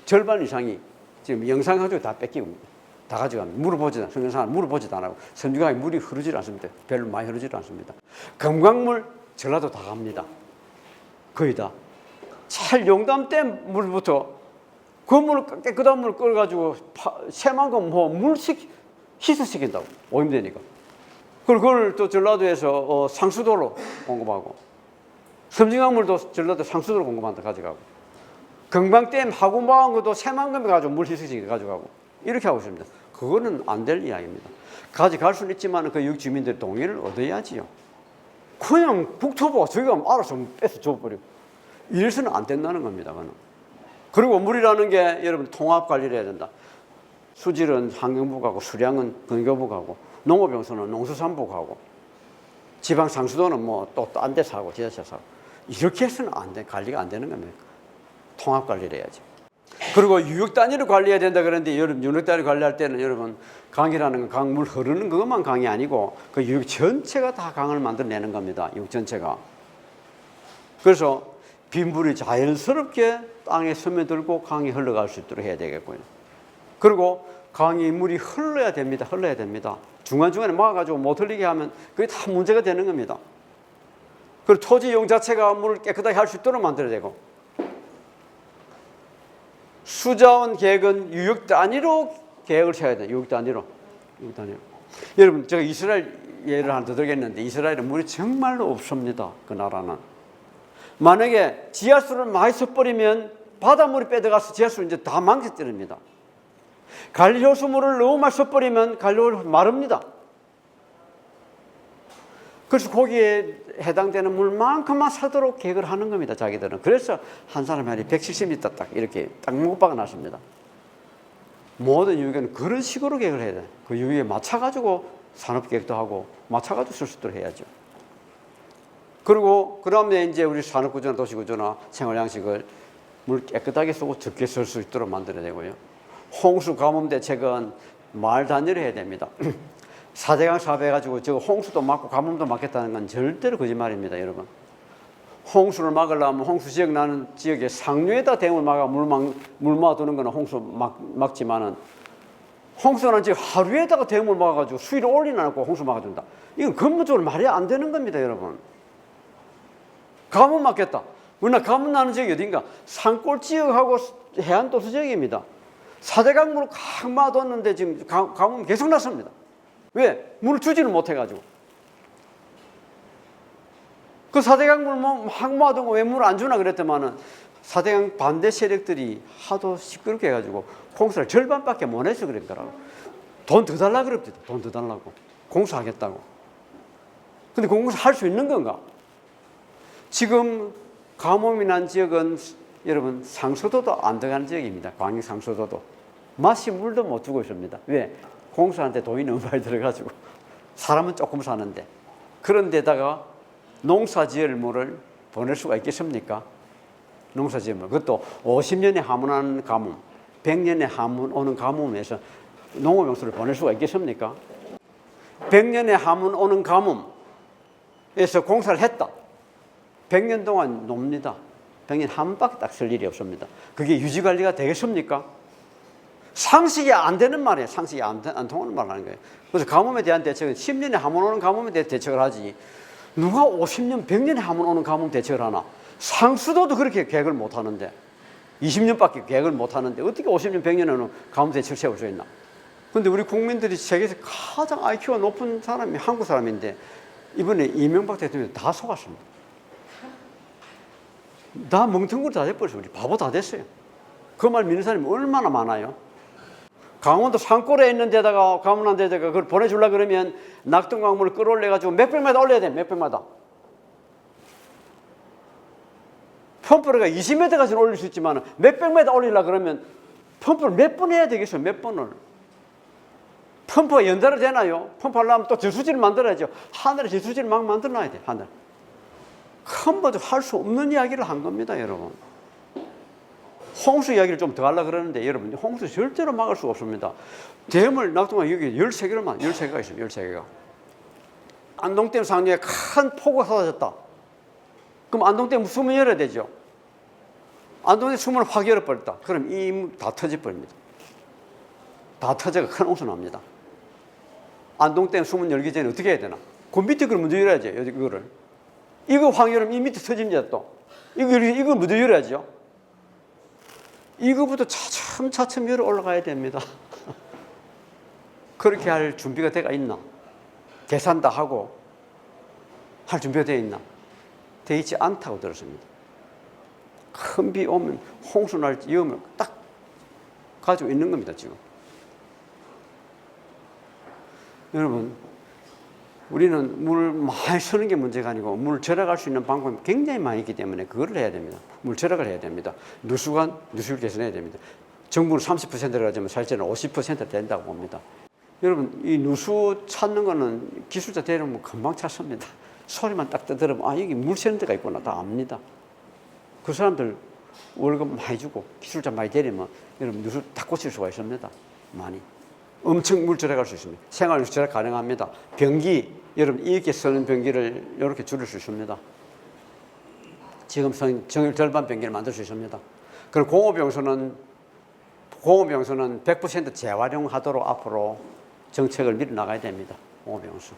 절반 이상이 지금 영상 가지고 다 뺏기고 다 가져갑니다. 물어보지도 않고 성경상을 물어보지도 않고 섬진강에 물이 흐르질 않습니다. 별로 많이 흐르질 않습니다. 금강물 전라도 다 갑니다. 거의 다. 찰 용담댐 물부터 그 물 깨끗한 물 끌어가지고 새만큼 물 희석시킨다고 오염되니까. 그걸 또 전라도에서 상수도로 공급하고 섬진강물도 전라도 상수도로 공급한다 가져가고 금강댐 하구마한 것도 새만큼 가지고 물 희석시켜 가져가고 이렇게 하고 있습니다. 그거는 안 될 이야기입니다. 가져갈 수는 있지만 그 육주민들 동의를 얻어야지요. 그냥 국토부가 저희가 알아서 뺏어 줘버리고 이래서는 안 된다는 겁니다. 그거는. 그리고 물이라는 게 여러분 통합 관리를 해야 된다. 수질은 환경부가 하고 수량은 건교부가 하고 농업용수는 농수산부가 하고 지방 상수도는 뭐 또 딴 데서 하고 지자체에서 하고 이렇게 해서는 안 돼. 관리가 안 되는 겁니다. 통합 관리를 해야지. 그리고 유역 단위로 관리해야 된다 그러는데 여러분 유역 단위 관리할 때는 여러분 강이라는 건 강물 흐르는 그것만 강이 아니고 그 유역 전체가 다 강을 만들어내는 겁니다. 유역 전체가. 그래서 빗물이 자연스럽게 땅에 스며들고 강이 흘러갈 수 있도록 해야 되겠고요. 그리고 강이 물이 흘러야 됩니다. 흘러야 됩니다. 중간중간에 막아가지고 못 흘리게 하면 그게 다 문제가 되는 겁니다. 그리고 토지 이용 자체가 물을 깨끗하게 할 수 있도록 만들어야 되고 수자원 계획은 유역 단위로 계획을 세워야 돼요. 유역 단위로. 여러분 제가 이스라엘 예를 하나 더 들겠는데 이스라엘은 물이 정말로 없습니다. 그 나라는. 만약에 지하수를 많이 써버리면 바닷물이 빼들어가서 지하수를 이제 다 망쳐뜨립니다. 관리효수물을 너무 많이 써버리면 관리효수 마릅니다. 그래서 거기에 해당되는 물만큼만 사도록 계획을 하는 겁니다. 자기들은. 그래서 한 사람이 한 170m 딱 이렇게 딱 목박아 놨습니다. 모든 유역은 그런 식으로 계획을 해야 돼요. 그 유역에 맞춰가지고 산업계획도 하고 맞춰가지고 쓸 수 있도록 해야죠. 그리고 그 다음에 이제 우리 산업구조나 도시구조나 생활양식을 물 깨끗하게 쓰고 적게 쓸 수 있도록 만들어야 되고요. 홍수 가뭄 대책은 마을 단위로 해야 됩니다. 4대강 사업해가지고 저 홍수도 막고 가뭄도 막겠다는 건 절대로 거짓말입니다, 여러분. 홍수를 막으려면 홍수 지역 나는 지역에 상류에다 댐을 막아 물 막아두는 거는 홍수 막지만은 홍수가 난 지역 하류에다가 댐을 막아가지고 수위를 올려놔놓고 홍수 막아준다. 이건 근본적으로 말이 안 되는 겁니다, 여러분. 가뭄 막겠다. 우리나라 가뭄 나는 지역이 어딘가? 산골 지역하고 해안도시 지역입니다. 4대강물을 칵 막아뒀는데 지금 가뭄 계속 났습니다. 왜? 물을 주지를 못해가지고. 그 4대강물 막 막아둔 거 왜 물을 안 주나 그랬더만은 4대강 반대 세력들이 하도 시끄럽게 해가지고 공사를 절반밖에 못 해서 그런 거라고. 돈 더 달라 그럽니다. 돈 더 달라고. 공사하겠다고. 근데 공사 할 수 있는 건가? 지금 가뭄이 난 지역은 여러분 상수도도 안 들어가는 지역입니다. 광역 상수도도. 마시 물도 못 주고 있습니다. 왜? 공사하는데 돈이 너무 많이 들어가지고. 사람은 조금 사는데. 그런 데다가 농사 지을 물을 보낼 수가 있겠습니까? 농사 지을 물. 그것도 50년에 한 번 하는 가뭄, 100년에 한 번 오는 가뭄에서 농업용수를 보낼 수가 있겠습니까? 100년에 한 번 오는 가뭄에서 공사를 했다. 100년 동안 놉니다. 100년 한 번밖에 딱 쓸 일이 없습니다. 그게 유지관리가 되겠습니까? 상식이 안 되는 말이에요. 상식이 안 통하는 말 하는 거예요. 그래서 가뭄에 대한 대책은 10년에 한 번 오는 가뭄에 대해 대책을 하지. 누가 50년, 100년에 한 번 오는 가뭄 대책을 하나? 상수도도 그렇게 계획을 못 하는데 20년밖에 계획을 못 하는데 어떻게 50년, 100년에 오는 가뭄 대책을 세울 수 있나? 근데 우리 국민들이 세계에서 가장 IQ가 높은 사람이 한국 사람인데 이번에 이명박 대통령이 다 속았습니다. 다 멍텅구리 다 돼버렸어요. 우리 바보 다 됐어요. 그 말 믿는 사람이 얼마나 많아요. 강원도 산골에 있는 데다가 가뭄 난 데다가 그걸 보내주려고 그러면 낙동강물을 끌어올려가지고 몇백마다 올려야 돼. 몇백마다. 펌프가 20m까지는 올릴 수 있지만 몇백마다 올리려고 그러면 펌프를 몇 번 해야 되겠어요. 몇 번을. 펌프가 연달아 되나요? 펌프하려면 또 저수지를 만들어야죠. 하늘에 저수지를 막 만들어놔야 돼. 하늘. 큰 번도 할 수 없는 이야기를 한 겁니다, 여러분. 홍수 이야기를 좀 더 하려고 그러는데 여러분 홍수 절대로 막을 수가 없습니다. 댐을 낙동강 여기 13개로만 13개가 있어요. 13개가. 안동댐 상류에 큰 폭우가 쏟아졌다. 그럼 안동댐 수문 열어야 되죠. 안동댐 수문을 확 열어버렸다. 그럼 이 다 터져버립니다. 다 터져가 큰 홍수 납니다. 안동댐 수문 열기 전에 어떻게 해야 되나? 그 밑에 걸 먼저 열어야죠. 이거를. 이거 확 열으면 이 밑에 터집니다. 또 이거 먼저 열어야죠. 이거부터 차츰차츰 열어 올라가야 됩니다. 그렇게 할 준비가 되어 있나? 계산 다 하고 할 준비가 되어 있나? 되어 있지 않다고 들었습니다. 큰 비 오면 홍수 날 위험을 딱 가지고 있는 겁니다, 지금. 여러분, 우리는 물 많이 쓰는 게 문제가 아니고 물 절약할 수 있는 방법이 굉장히 많이 있기 때문에 그거를 해야 됩니다. 물 절약을 해야 됩니다. 누수율 개선해야 됩니다. 정부는 30%를 하지만 실제는 50% 된다고 봅니다. 여러분, 이 누수 찾는 거는 기술자 되려면 금방 찾습니다. 소리만 딱 들으면 아, 여기 물 새는 데가 있구나 다 압니다. 그 사람들 월급 많이 주고 기술자 많이 데리면 여러분 누수 다 고칠 수가 있습니다. 많이. 엄청 물 절약할 수 있습니다. 생활 절약 가능합니다. 변기, 여러분 이렇게 쓰는 변기를 이렇게 줄일 수 있습니다. 지금 정일 절반 변기를 만들 수 있습니다. 그리고 공업용수는 100% 재활용하도록 앞으로 정책을 밀어 나가야 됩니다. 공업용수.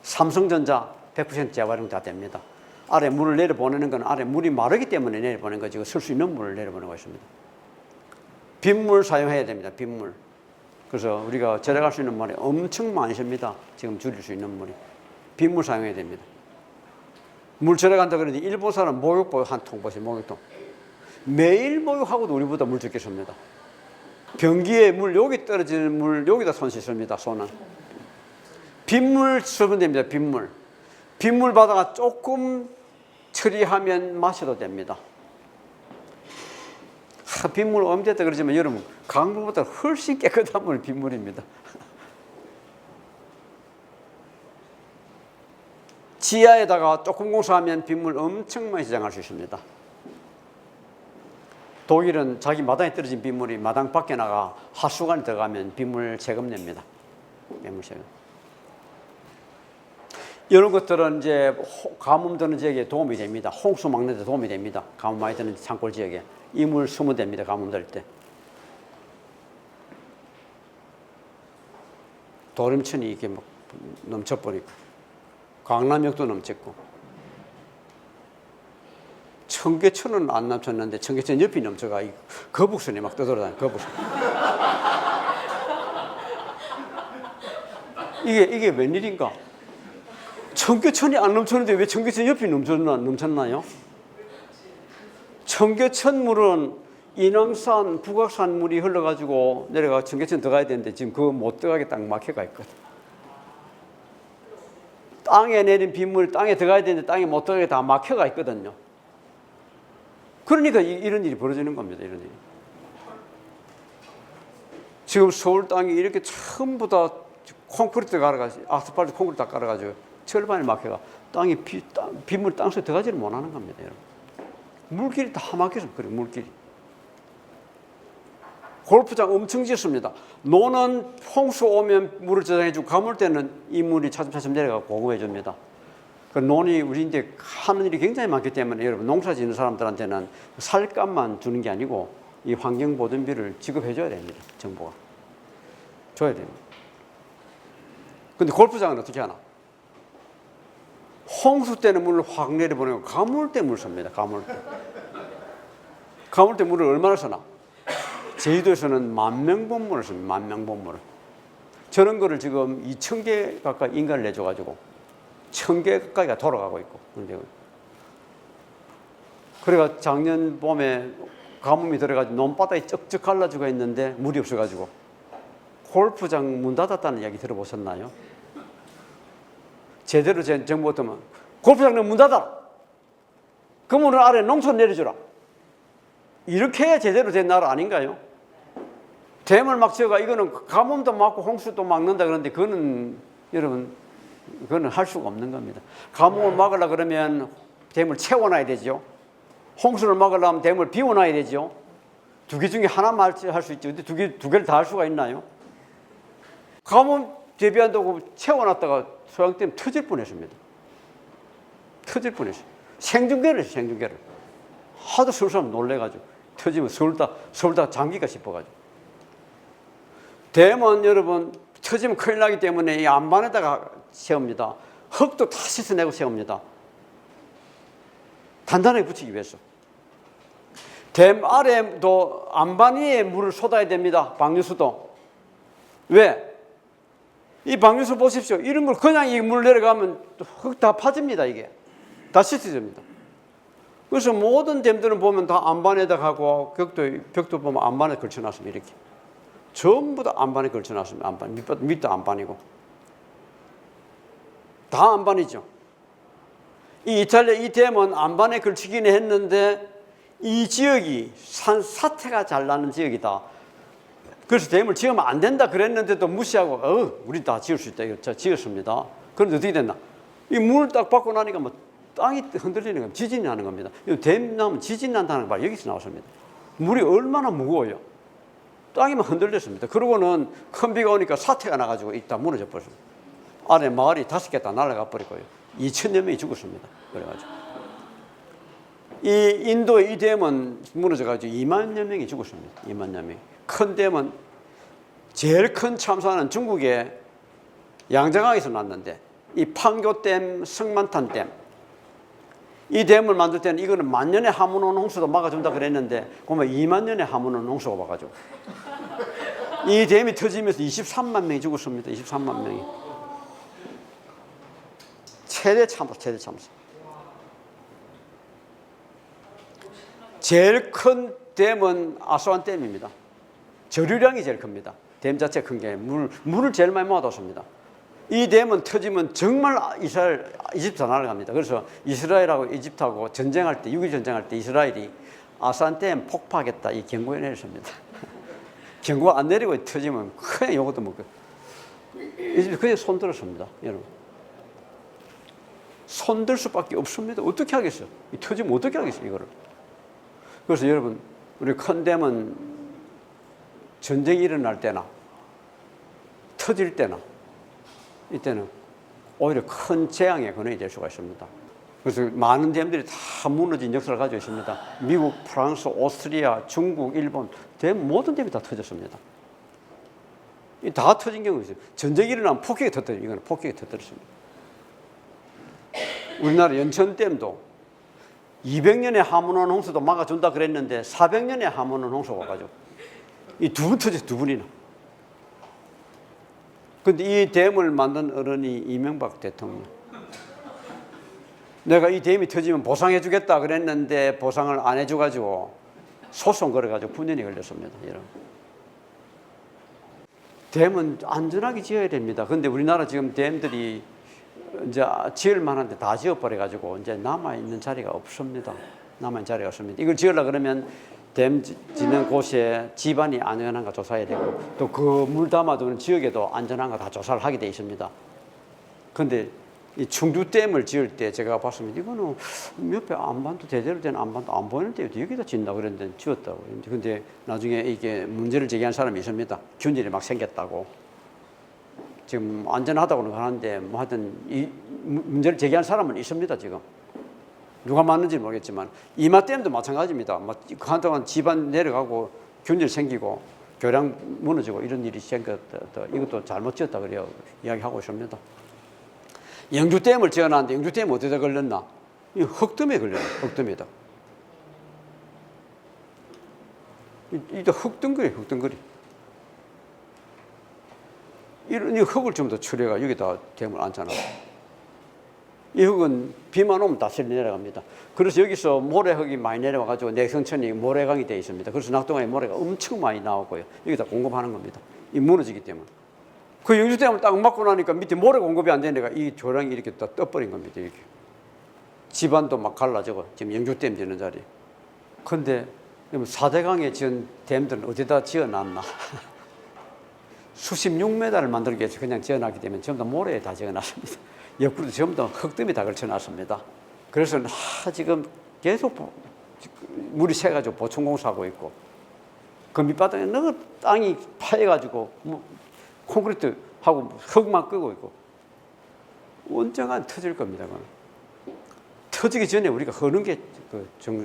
삼성전자 100% 재활용 다 됩니다. 아래 물을 내려보내는 건 아래 물이 마르기 때문에 내려보내는 거지 쓸 수 있는 물을 내려보내고 있습니다. 빗물 사용해야 됩니다. 빗물. 그래서 우리가 절약할 수 있는 물이 엄청 많이 씁니다. 지금 줄일 수 있는 물이. 빗물 사용해야 됩니다. 물 절약한다 그러는데 일본 사람 목욕 한 통 보세요. 목욕통. 매일 목욕하고도 우리보다 물 적게 씁니다. 변기에 물 여기 떨어지는 물 여기다 손 씻습니다. 손은. 빗물 쓰면 됩니다. 빗물. 빗물 받아가 조금 처리하면 마셔도 됩니다. 빗물 엄대다 그러지만 여러분 강물보다 훨씬 깨끗한 물 빗물입니다. 지하에다가 조금 공사하면 빗물 엄청 많이 저장할 수 있습니다. 독일은 자기 마당에 떨어진 빗물이 마당 밖에 나가 하수관에 들어가면 빗물 세금 냅니다. 빗물 세금. 이런 것들은 이제 가뭄 드는 지역에 도움이 됩니다. 홍수 막는 데 도움이 됩니다. 가뭄 많이 드는 산골 지역에 이물 쓰면 됩니다. 가뭄 들 때. 도림천이 이렇게 막 넘쳐버리고 강남역도 넘쳤고 청계천은 안 넘쳤는데 청계천 옆이 넘쳐가 거북선이 막 떠돌아다녀. 거북선. 이게 웬일인가? 청계천이 안 넘쳤는데 왜 청계천 옆이 넘쳤나요? 청계천 물은 인왕산, 북악산 물이 흘러가지고 내려가 청계천 들어가야 되는데 지금 그거 못 들어가게 딱 막혀가 있거든. 땅에 내린 빗물 땅에 들어가야 되는데 땅에 못 들어가게 다 막혀가 있거든요. 그러니까 이런 일이 벌어지는 겁니다. 이런 일이. 지금 서울 땅이 이렇게 전부 다 콘크리트 깔아가지고 아스팔트 콘크리트 다 깔아가지고 절반이 막혀가 땅이 빗물 땅속에 들어가지를 못하는 겁니다. 여러분. 물길이 다 막혀서 그래요. 물길이. 골프장 엄청 짓습니다. 노는 홍수 오면 물을 저장해주고 가물 때는 이 물이 차츰차츰 내려가고 보급해줍니다. 그 논이 우리 이제 하는 일이 굉장히 많기 때문에 여러분 농사 짓는 사람들한테는 살값만 주는 게 아니고 이 환경보존비를 지급해줘야 됩니다. 정부가. 줘야 됩니다. 근데 골프장은 어떻게 하나? 홍수 때는 물을 확 내려보내고 가물 때 물 씁니다. 가물 때. 가물 때 물을 얼마나 쓰나? 제주도에서는 10,000봉물을 씁니다. 10,000봉물을. 저런 거를 지금 2,000개 가까이 인가를 내줘가지고 1,000개 가까이가 돌아가고 있고. 그래가 작년 봄에 가뭄이 들어가지고 논바닥이 쩍쩍 갈라지고 있는데 물이 없어가지고 골프장 문 닫았다는 이야기 들어보셨나요? 제대로 정부 같으면 골프장은 문 닫아라. 그 문을 아래 농촌 내려주라. 이렇게 해야 제대로 된 나라 아닌가요? 댐을 막 지어가 이거는 가뭄도 막고 홍수도 막는다 그러는데 그거는 여러분 그거는 할 수가 없는 겁니다. 가뭄을 막으려 그러면 댐을 채워놔야 되죠. 홍수를 막으려면 댐을 비워놔야 되죠. 두 개 중에 하나만 할 수 있죠. 근데 두 개를 다 할 수가 있나요? 가뭄 대비한다고 채워놨다가 소양댐 터질 뻔했습니다. 터질 뻔했어요. 생중계를 했어요. 생중계를. 하도 서울 사람 놀래가지고 터지면 서울 다 잠기가 싶어가지고. 댐은 여러분 터지면 큰일 나기 때문에 이 안반에다가 세웁니다. 흙도 다 씻어내고 세웁니다. 단단하게 붙이기 위해서. 댐 아래도 안반 위에 물을 쏟아야 됩니다. 방류수도. 왜? 이 방류수 보십시오. 이런 걸 그냥 이 물 내려가면 흙 다 파집니다. 이게 다 씻어집니다. 그래서 모든 댐들은 보면 다 안반에다 하고 벽도 보면 안반에 걸쳐놨습니다. 이렇게 전부 다 안반에 걸쳐놨습니다. 안반 밑도 안반이고 다 안반이죠. 이 이탈리아 이 댐은 안반에 걸치기는 했는데 이 지역이 산사태가 잘 나는 지역이다. 그래서 댐을 지으면 안 된다 그랬는데도 무시하고 우리 다 지을 수 있다. 이거 지었습니다. 그런데 어떻게 됐나? 이 물을 딱 받고 나니까 뭐 땅이 흔들리는 겁니다. 지진이 나는 겁니다. 댐 나면 지진 난다는 말 여기서 나왔습니다. 물이 얼마나 무거워요. 땅이 막 흔들렸습니다. 그러고는 큰 비가 오니까 사태가 나가지고 이따 무너져 버렸습니다. 아래 마을이 5개 다 날아가 버리고요. 2,000여 명이 죽었습니다. 그래가지고 이 인도의 이 댐은 무너져가지고 2만여 명이 죽었습니다. 2만여 명. 큰 댐은 제일 큰 참사는 중국의 양자강에서 났는데 이 판교댐, 성만탄댐 이 댐을 만들 때는 이거는 만년에 하문 오는 홍수도 막아준다 그랬는데 그러면 2만 년에 하문 오는 홍수가 와가지고 이 댐이 터지면서 23만 명이 죽었습니다. 23만 명이. 최대 참사. 제일 큰 댐은 아수안 댐입니다. 저류량이 제일 큽니다. 댐 자체 큰 게 물을 제일 많이 모아뒀습니다. 이 댐은 터지면 정말 이집트 날아갑니다. 그래서 이스라엘하고 이집트하고 전쟁할 때 6.25 전쟁할 때 이스라엘이 아수안 댐 폭파하겠다 이 경고에 내렸습니다. 경고가 안 내리고 터지면 그냥 요것도 먹고 이집트 그냥 손들었습니다. 여러분 손들 수밖에 없습니다. 어떻게 하겠어요? 터지면 어떻게 하겠어요 이거를. 그래서 여러분 우리 큰 댐은 전쟁이 일어날 때나 터질 때나 이때는 오히려 큰 재앙의 근원이 될 수가 있습니다. 그래서 많은 댐들이 다 무너진 역사를 가지고 있습니다. 미국, 프랑스, 오스트리아, 중국, 일본 모든 댐이 다 터졌습니다. 다 터진 경우가 있어요. 전쟁이 일어나면 폭격이 터뜨려요. 이거는 폭격이 터뜨렸습니다. 우리나라 연천댐도 200년의 하문원 홍수도 막아준다 그랬는데 400년의 하문원 홍수가 와가지고 이 두 번 터졌어요. 두 번이나. 근데 이 댐을 만든 어른이 이명박 대통령. 내가 이 댐이 터지면 보상해 주겠다 그랬는데 보상을 안 해줘가지고 소송 걸어가지고 9년이 걸렸습니다. 이런. 댐은 안전하게 지어야 됩니다. 근데 우리나라 지금 댐들이 이제 지을 만한데 다 지어버려가지고 이제 남아있는 자리가 없습니다. 남아있는 자리가 없습니다. 이걸 지으려고 그러면 댐 짓는 곳에 집안이 안전한가 조사해야 되고 또 그 물 담아두는 지역에도 안전한가 다 조사를 하게 돼 있습니다. 근데 이 충주댐을 지을 때 제가 봤습니다. 이거는 옆에 안반도 제대로 된 안반도 안 보이는데 여기다 짓나 그랬는데 지었다고. 근데 나중에 이게 문제를 제기한 사람이 있습니다. 균열이 막 생겼다고. 지금 안전하다고는 하는데 뭐 하여튼 이 문제를 제기한 사람은 있습니다. 지금 누가 맞는지 모르겠지만 이마댐도 마찬가지입니다. 한동안 집안 내려가고 균열 생기고 교량 무너지고 이런 일이 생겼다. 이것도 잘못 지었다 그래요. 이야기하고 있습니다. 영주댐을 지어놨는데 영주댐이 어디다 걸렸나? 이 흙덤에 걸려요. 흙덤에다. 이게 흙덩거리, 흙덩거리. 이런 이 흙을 좀 더 처리해가 여기다 댐을 앉혀놔. 이 흙은 비만 오면 다 실려 내려갑니다. 그래서 여기서 모래흙이 많이 내려와가지고 내성천이 모래강이 되어 있습니다. 그래서 낙동강에 모래가 엄청 많이 나오고요. 여기다 공급하는 겁니다. 이 무너지기 때문에. 그 영주댐을 딱 막고 나니까 밑에 모래 공급이 안 되니까 이 조량이 이렇게 다 떠버린 겁니다. 이렇게. 집안도 막 갈라지고 지금 영주댐 되는 자리. 근데 4대강에 지은 댐들은 어디다 지어놨나? 수십 6m를 만들기 위해서 그냥 지어놨기 때문에 전부 다 모래에 다 지어놨습니다. 옆구리도 전부 다 흙덤이 다 걸쳐놨습니다. 그래서 지금 계속 물이 새가지고 보충공사하고 있고 그 밑바닥에 너무 땅이 파여가지고 콘크리트하고 흙만 끄고 있고 언젠간 터질 겁니다. 그건. 터지기 전에 우리가 하는 게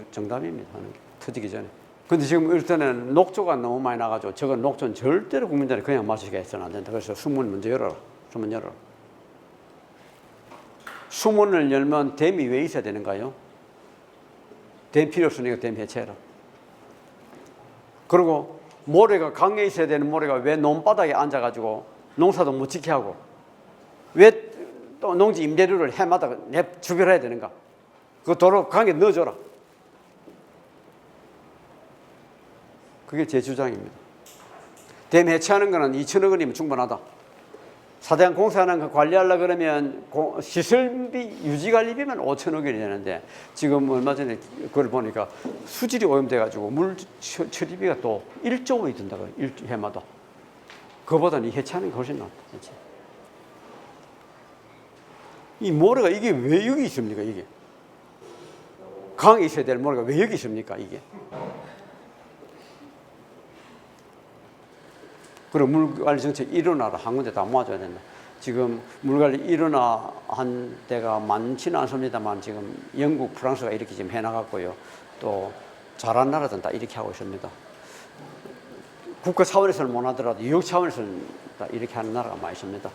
정답입니다. 하는 게 터지기 전에. 근데 지금 이럴 때는 녹조가 너무 많이 나가지고 저건 녹조는 절대로 국민들이 그냥 마시게 해서는 안 된다. 그래서 수문 먼저 열어라. 수문 열어라. 수문을 열면 댐이 왜 있어야 되는가요? 댐 필요 없으니까 댐 해체해라. 그리고 모래가 강에 있어야 되는 모래가 왜 논바닥에 앉아가지고 농사도 못 지게 하고 왜 또 농지 임대료를 해마다 주별해야 되는가? 그 도로 강에 넣어줘라. 그게 제 주장입니다. 댐 해체하는 거는 2천억 원이면 충분하다. 4대강 공사하는 거 관리하려고 그러면 시설비 유지관리비면 5천억 원이 되는데 지금 얼마 전에 그걸 보니까 수질이 오염돼가지고 물 처리비가 또 1조 원이 든다고요. 해마다. 그거보다는 이 해체하는 게 훨씬 낫다. 해체. 이 모래가 이게 왜 여기 있습니까? 이게 강에 있어야 될 모래가 왜 여기 있습니까? 이게. 그리고 물관리 정책 일어나라. 한 군데 다 모아줘야 된다. 지금 물관리 일어나 한 데가 많지는 않습니다만 지금 영국, 프랑스가 이렇게 지금 해나갔고요. 또 잘한 나라들은 다 이렇게 하고 있습니다. 국가 차원에서는 못 하더라도 유역 차원에서는 다 이렇게 하는 나라가 많이 있습니다.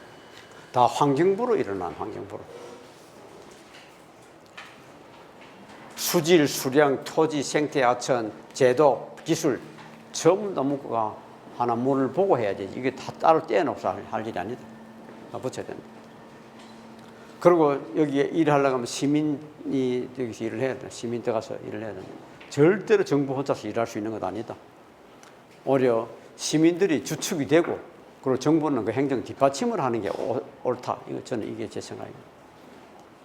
다 환경부로 일어난 환경부로. 수질, 수량, 토지, 생태, 하천, 제도, 기술 전부 다 문구가 하나 물을 보고 해야 되지. 이게 다 따로 떼어놓고서 할 일이 아니다. 다 붙여야 된다. 그리고 여기에 일하려고 하면 시민이 여기서 일을 해야 된다. 시민 들어가서 일을 해야 된다. 절대로 정부 혼자서 일할 수 있는 건 아니다. 오히려 시민들이 주축이 되고 그리고 정부는 그 행정 뒷받침을 하는 게 옳다. 저는 이게 제 생각입니다.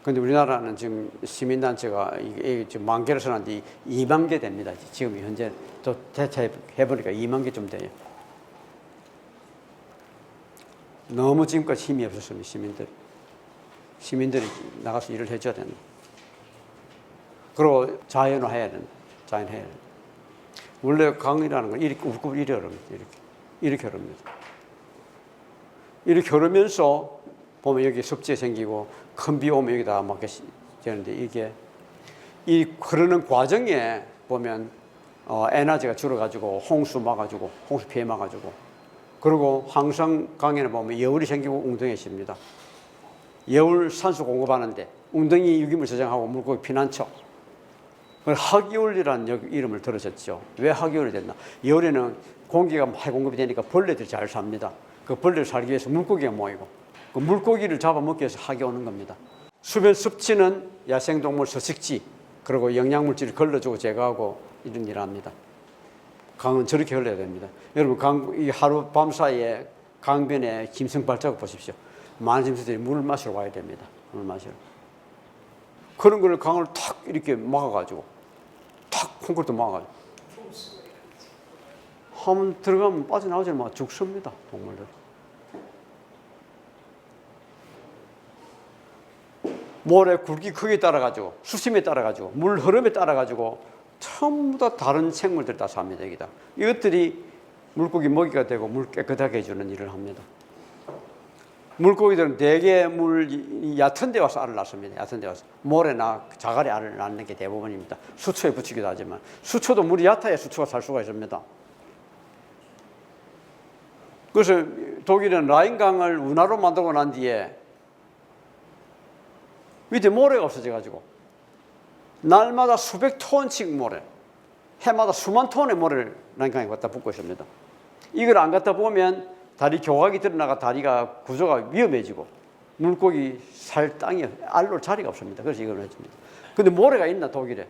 그런데 우리나라는 지금 시민단체가 이게 지금 10,000개를 선한데 2만 개 됩니다. 지금 현재 또 대체해보니까 2만 개 좀 돼요. 너무 지금까지 힘이 없었습니다. 시민들이 나가서 일을 해줘야 된다. 그리고 자연화해야 된다. 자연해야 된다. 원래 강이라는 건 이렇게 울고 이렇게 어렵니다. 이렇게 어렵니다. 이렇게 어려면서 보면 여기 습지 생기고 큰 비 오면 여기다 막게 되는데 이게 이 흐르는 과정에 보면 에너지가 줄어가지고 홍수 막아주고 홍수 피해 막아주고 그리고 항상 강에는 보면 여울이 생기고 웅덩이가 있습니다. 여울 산소 공급하는데 웅덩이 유기물 저장하고 물고기 피난처 하기울이라는 이름을 들으셨죠. 왜 하기울이 됐나? 여울에는 공기가 많이 공급이 되니까 벌레들이 잘 삽니다. 그 벌레를 살기 위해서 물고기가 모이고 그 물고기를 잡아먹기 위해서 하기 오는 겁니다. 수변 습지는 야생동물 서식지 그리고 영양물질을 걸러주고 제거하고 이런 일을 합니다. 강은 저렇게 흘러야 됩니다. 여러분 이 하루 밤 사이에 강변에 짐승 발자국 보십시오. 많은 짐승들이 물을 마시러 와야 됩니다. 물을 마시러. 그런 걸 강을 탁 이렇게 막아가지고 탁 콘크리트 막아가지고 한번 들어가면 빠져나오지 막 죽습니다. 동물들. 모래 굵기 크기에 따라가지고 수심에 따라가지고 물 흐름에 따라가지고 전부 다 다른 생물들 다 삽니다. 여기다. 이것들이 물고기 먹이가 되고 물 깨끗하게 해주는 일을 합니다. 물고기들은 대개 물 얕은 데 와서 알을 낳습니다. 얕은 데 와서 모래나 자갈에 알을 낳는 게 대부분입니다. 수초에 붙이기도 하지만 수초도 물이 얕아야 수초가 살 수가 있습니다. 그래서 독일은 라인강을 운하로 만들고 난 뒤에 밑에 모래가 없어져가지고 날마다 수백 톤씩 모래, 해마다 수만 톤의 모래를 라인강에 갖다 붓고 있습니다. 이걸 안 갖다 보면 다리 교각이 드러나가 다리가 구조가 위험해지고 물고기 살 땅이 알로 자리가 없습니다. 그래서 이걸 해줍니다. 근데 모래가 있나 독일에?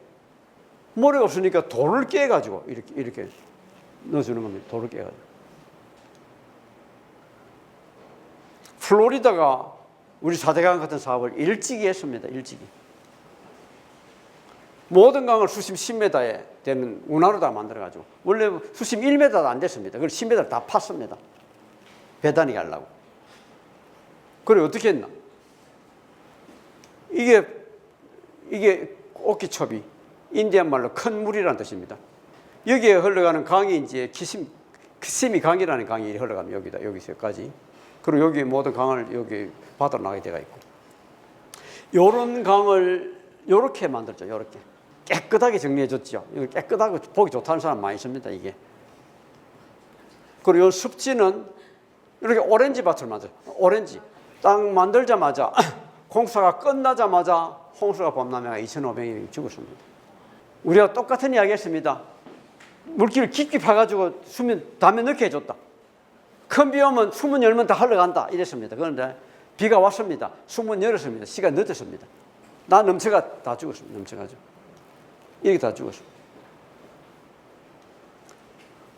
모래가 없으니까 돌을 깨가지고 이렇게 넣어주는 겁니다. 돌을 깨가지고. 플로리다가 우리 4대강 같은 사업을 일찍이 했습니다. 일찍이. 모든 강을 수심 10m에 되는 운하로 다 만들어가지고 원래 수심 1m도 안 됐습니다. 그걸 10m를 다 팠습니다. 배 다니게 하려고. 그래 어떻게 했나? 이게 오키초비 인디안 말로 큰 물이라는 뜻입니다. 여기에 흘러가는 강이 이제 키시미 강이라는 강이 흘러가면 여기서까지. 그리고 여기 모든 강을 여기 바다로 나가게 되어 있고. 요런 강을 요렇게 만들죠. 요렇게 깨끗하게 정리해 줬죠. 이거 깨끗하고 보기 좋다는 사람 많이 있습니다. 이게. 그리고 요 습지는 이렇게 오렌지 밭을 만들어요. 오렌지. 땅 만들자마자 공사가 끝나자마자 홍수가 범람해가 2,500명이 죽었습니다. 우리가 똑같은 이야기 했습니다. 물기를 깊게 파가지고 수면 담에 넣게 해줬다. 큰 비 오면 수문 열면 다 흘러간다 이랬습니다. 그런데 비가 왔습니다. 수문 열었습니다. 시간 늦었습니다. 다 넘쳐가 다 죽었습니다. 넘쳐가죠. 이렇게 다 죽었습니다.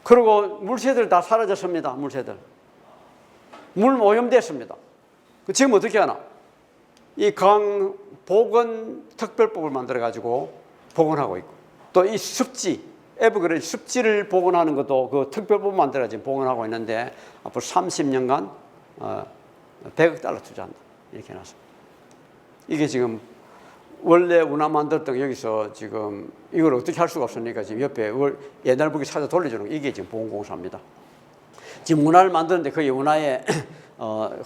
그리고 물새들 다 사라졌습니다. 물새들. 물 오염됐습니다. 지금 어떻게 하나? 이 강 복원 특별법을 만들어 가지고 복원하고 있고 또 이 습지 에버그레이드 습지를 복원하는 것도 그 특별법 만들어 지금 복원하고 있는데 앞으로 30년간 100억 달러 투자한다 이렇게 해놨습니다. 이게 지금 원래 운하 만들었던 여기서 지금 이걸 어떻게 할 수가 없으니까 지금 옆에 옛날 부기 찾아 돌려주는 거 이게 지금 보건공사입니다. 지금 운하를 만드는데 거의 운하에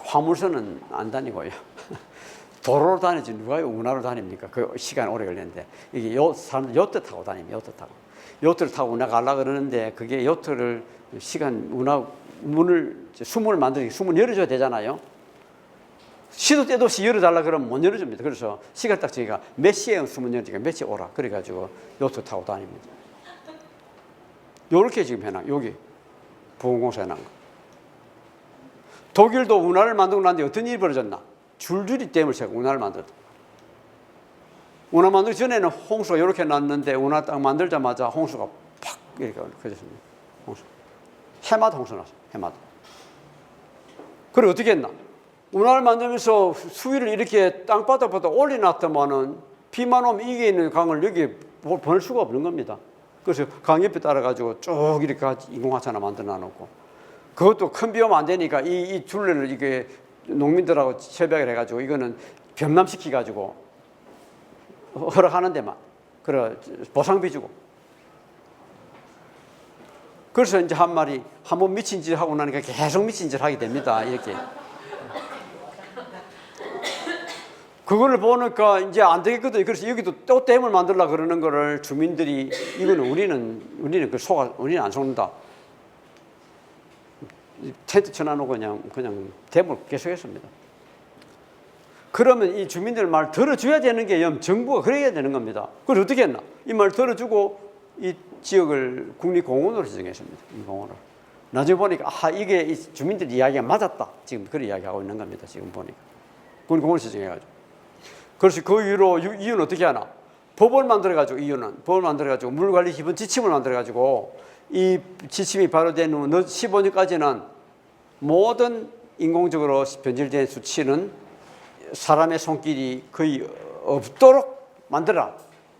화물선은 안 다니고요. 도로로 다니지 누가 운하로 다닙니까? 그 시간 오래 걸리는데 이게 사람들 요트 타고 다닙니다. 요트 타고. 요트를 타고 운하 가려고 그러는데 그게 요트를 운하 수문을 만들기 수문 열어줘야 되잖아요. 시도 때도 없이 열어달라 그러면 못 열어줍니다. 그래서 시간 딱 저희가 몇 시에 수문 열어주니까 몇 시에 오라. 그래가지고 요트 타고 다닙니다. 요렇게 지금 해놔. 여기 보건공사 해놓은 거. 독일도 운하를 만들고 난데 어떤 일이 벌어졌나? 줄줄이 댐을 세고 운하를 만들었다. 운하 만들기 전에는 홍수가 이렇게 났는데 운하 딱 만들자마자 홍수가 팍 이렇게 커졌습니다. 홍수. 해마다 홍수 났어. 해마다. 그래 어떻게 했나? 운하를 만들면서 수위를 이렇게 땅바닥보다 올려놨더만은 비만 오면 이게 있는 강을 여기에 보낼 수가 없는 겁니다. 그래서 강 옆에 따라가지고 쭉 이렇게 인공하천을 만들어 놔놓고 그것도 큰 비 오면 안 되니까 이 둘레를 이게 농민들하고 협약을 해가지고 이거는 병남시켜가지고 허락하는 데만 그래 보상비 주고 그래서 이제 한 마리 한번 미친 짓 하고 나니까 계속 미친 짓 하게 됩니다. 이렇게 그거를 보니까 이제 안 되겠거든요. 그래서 여기도 또 댐을 만들려고 그러는 거를 주민들이 이거는 우리는 우리는 안 속는다. 텐트 쳐놔놓고 그냥 댐을 계속했습니다. 그러면 이 주민들 말 들어줘야 되는 게 정부가 그래야 되는 겁니다. 그래서 어떻게 했나? 이 말 들어주고 이 지역을 국립공원으로 지정했습니다. 이 공원을. 나중에 보니까 이게 이 주민들 이야기가 맞았다. 지금 그런 이야기하고 있는 겁니다. 지금 보니까 국립공원을 지정해가지고. 그래서 그 이유는 어떻게 하나? 법을 만들어가지고 법을 만들어가지고 물관리 기본 지침을 만들어가지고 이 지침이 발효된 후 15년까지는 모든 인공적으로 변질된 수치는 사람의 손길이 거의 없도록 만들어라,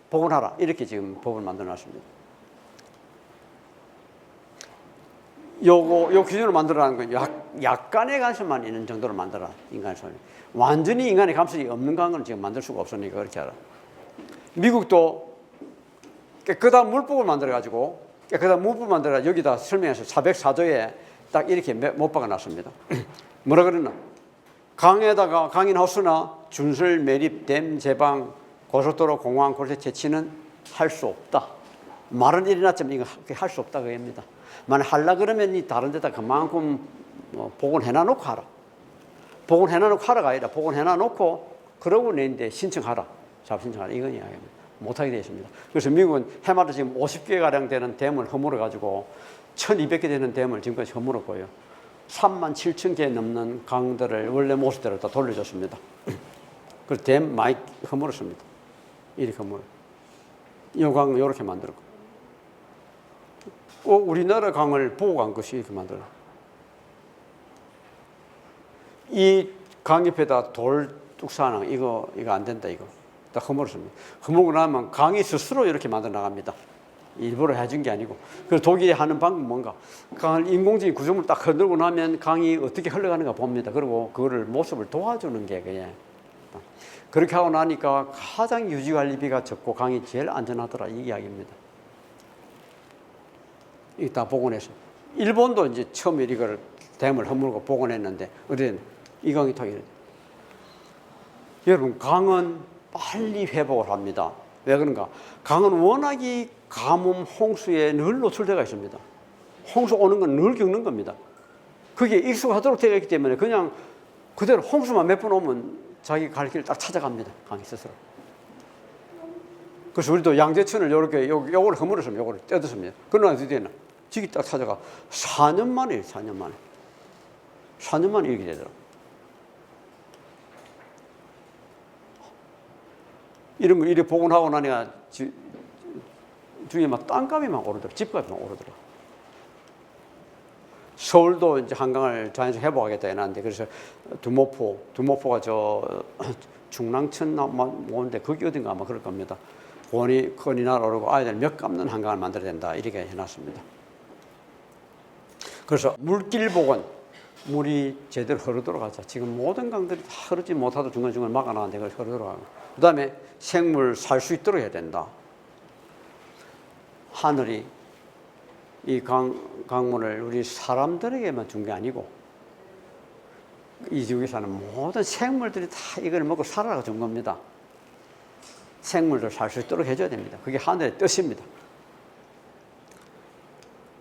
복원하라 이렇게 지금 법을 만들어놨습니다. 요 기준으로 만들어라는 건 약간의 간섭만 있는 정도로 만들어라. 인간의 손이 완전히 인간의 감성이 없는 강은 지금 만들 수가 없으니까 그렇게 하라. 미국도 깨끗한 물법을 만들어가지고 여기다 설명해서 404조에 딱 이렇게 못 박아놨습니다. 뭐라 그러나? 강인 호수나 준설, 매립, 댐, 제방, 고속도로, 공항, 골세 채취는 할 수 없다. 말은 일어났지만 이거 할 수 없다 그겁니다. 만약 하려 그러면 이 다른 데다 그만큼 복원해놔놓고 하라. 복원해놔놓고 하라가 아니라 복원해놔놓고 그러고 내인데 신청하라. 잡 신청하라. 이건 이야기입니다. 못하게 되어 있습니다. 그래서 미국은 해마다 지금 50개가량 되는 댐을 허물어가지고 1200개 되는 댐을 지금까지 허물었고요. 37,000개 넘는 강들을 원래 모습대로 다 돌려줬습니다. 그래서 댐 많이 허물었습니다. 이렇게 허물어. 이 강은 이렇게 만들었고. 꼭 우리나라 강을 보고 간 것이 이렇게 만들어. 이 강 옆에다 돌 뚝사는 이거 안 된다 이거. 다 허물었습니다. 허물고 나면 강이 스스로 이렇게 만들어 나갑니다. 일부러 해준 게 아니고. 그래서 독일이 하는 방법은 뭔가 강을 인공적인 구조물 딱 흔들고 나면 강이 어떻게 흘러가는가 봅니다. 그리고 그거를 모습을 도와주는 게 그게. 그렇게 하고 나니까 가장 유지관리비가 적고 강이 제일 안전하더라 이 이야기입니다. 이거 다 복원해서. 일본도 이제 처음에 이걸 댐을 허물고 복원했는데 어쨌든 이 강이 더 이래. 여러분 강은 빨리 회복을 합니다. 왜 그런가? 강은 워낙이 가뭄, 홍수에 늘 노출되어 있습니다. 홍수 오는 건 늘 겪는 겁니다. 그게 익숙하도록 되어 있기 때문에 그냥 그대로 홍수만 몇 번 오면 자기 갈 길을 딱 찾아갑니다. 강이 스스로. 그래서 우리도 양재천을 이렇게 요걸 허물어서 요걸 떼었습니다. 그러나 어떻게 되나? 지기 딱 찾아가 4년 만에 4년 만에 이렇게 되더라고요. 이런 거 이렇게 복원하고 나니까 중에 막 땅값이 막 오르더라. 집값이 막 오르더라. 서울도 이제 한강을 자연스럽게 회복하겠다 해놨는데 그래서 두모포가 저 중랑천 나오는데 거기 어딘가 아마 그럴 겁니다. 권이 날아오르고 아이들 몇 감는 한강을 만들어야 된다 이렇게 해놨습니다. 그래서 물길 복원, 물이 제대로 흐르도록 하자. 지금 모든 강들이 다 흐르지 못하도록 중간중간 막아놨는데 그걸 흐르도록 하고. 그 다음에 생물 살 수 있도록 해야 된다. 하늘이 이 강물을 우리 사람들에게만 준 게 아니고 이 지역에 사는 모든 생물들이 다 이걸 먹고 살아라고 준 겁니다. 생물들 살 수 있도록 해줘야 됩니다. 그게 하늘의 뜻입니다.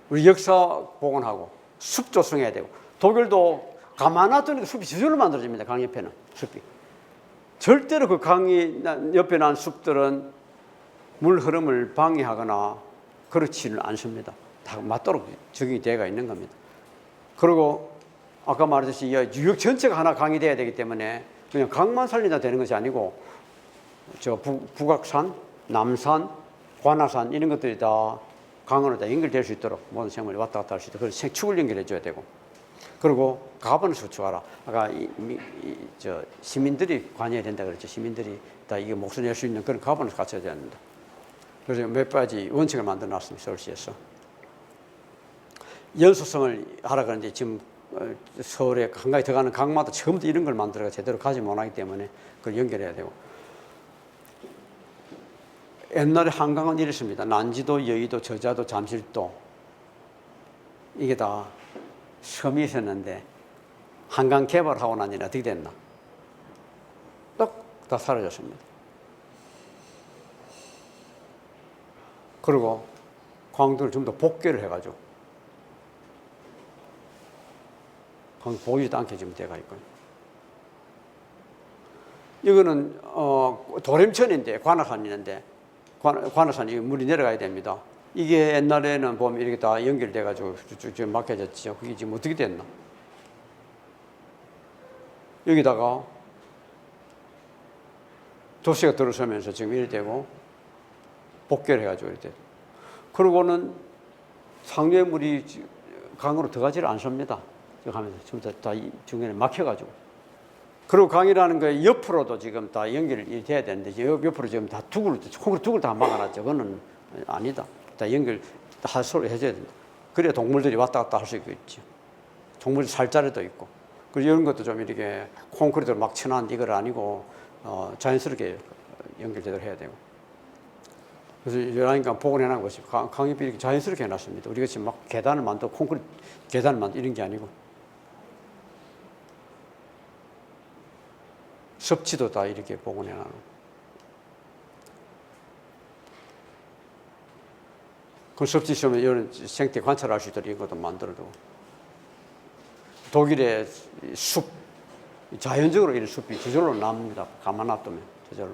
우리 역사 복원하고 숲 조성해야 되고 독일도 가만 놔두니까 숲이 저절로 만들어집니다. 강 옆에는 숲이. 절대로 그 강이 옆에 난 숲들은 물 흐름을 방해하거나 그렇지는 않습니다. 다 맞도록 적용이 되어 있는 겁니다. 그리고 아까 말했듯이 유역 전체가 하나 강이 돼야 되기 때문에 그냥 강만 살린다 되는 것이 아니고 저 북악산, 남산, 관하산 이런 것들이 다 강으로 다 연결될 수 있도록 모든 생물이 왔다 갔다 할 수 있도록 그래서 축을 연결해 줘야 되고 그리고 가번을 수축하라. 아까 저 시민들이 관여해야 된다 그랬죠. 시민들이 다 이게 목소리 낼 수 있는 그런 가번을 갖춰야 됩니다. 그래서 몇 가지 원칙을 만들어 놨습니다. 서울시에서. 연소성을 하라 그러는데 지금 서울에 한가위 들어가는 강마다 처음부터 이런 걸 만들어가 제대로 가지 못하기 때문에 그걸 연결해야 되고. 옛날에 한강은 이랬습니다. 난지도, 여의도, 저자도, 잠실도 이게 다 섬이 있었는데 한강 개발하고 나니 어떻게 됐나? 딱 다 사라졌습니다. 그리고 강들을 전부 다 복개를 해가지고 강도 보이지도 않게 지금 돼가 있거든요. 이거는 도림천인데 관악산이는데 관악산이 물이 내려가야 됩니다. 이게 옛날에는 보면 이렇게 다 연결돼가지고 쭉 막혀졌죠. 그게 지금 어떻게 됐나? 여기다가 도시가 들어서면서 지금 이래 되고 복개를 해가지고 이렇게. 그러고는 상류의 물이 강으로 들어가지를 않습니다. 하면서 지금 다 중간에 막혀가지고. 그리고 강이라는 게 옆으로도 지금 다 연결이 돼야 되는데 옆으로 지금 다 콘크리트 두글 다 막아놨죠. 그거는 아니다. 다 연결 다 서로 해줘야 된다. 그래야 동물들이 왔다 갔다 할 수 있겠죠. 동물이 살 자리도 있고. 그리고 이런 것도 좀 이렇게 콘크리트를 막 쳐놨는데 이건 아니고 자연스럽게 연결제대로 해야 되고. 그래서 이러니까 복원해놓은 것이 강입이 이렇게 자연스럽게 해놨습니다. 우리가 지금 막 계단을 만들고 콘크리트 계단을 만들고 이런 게 아니고. 섭지도 다 이렇게 복원해놓은. 그 섭지 시험에 이런 생태 관찰할 수 있도록 이런 것도 만들어두고. 독일의 숲, 자연적으로 이런 숲이 저절로 납니다. 가만 놔두면 저절로.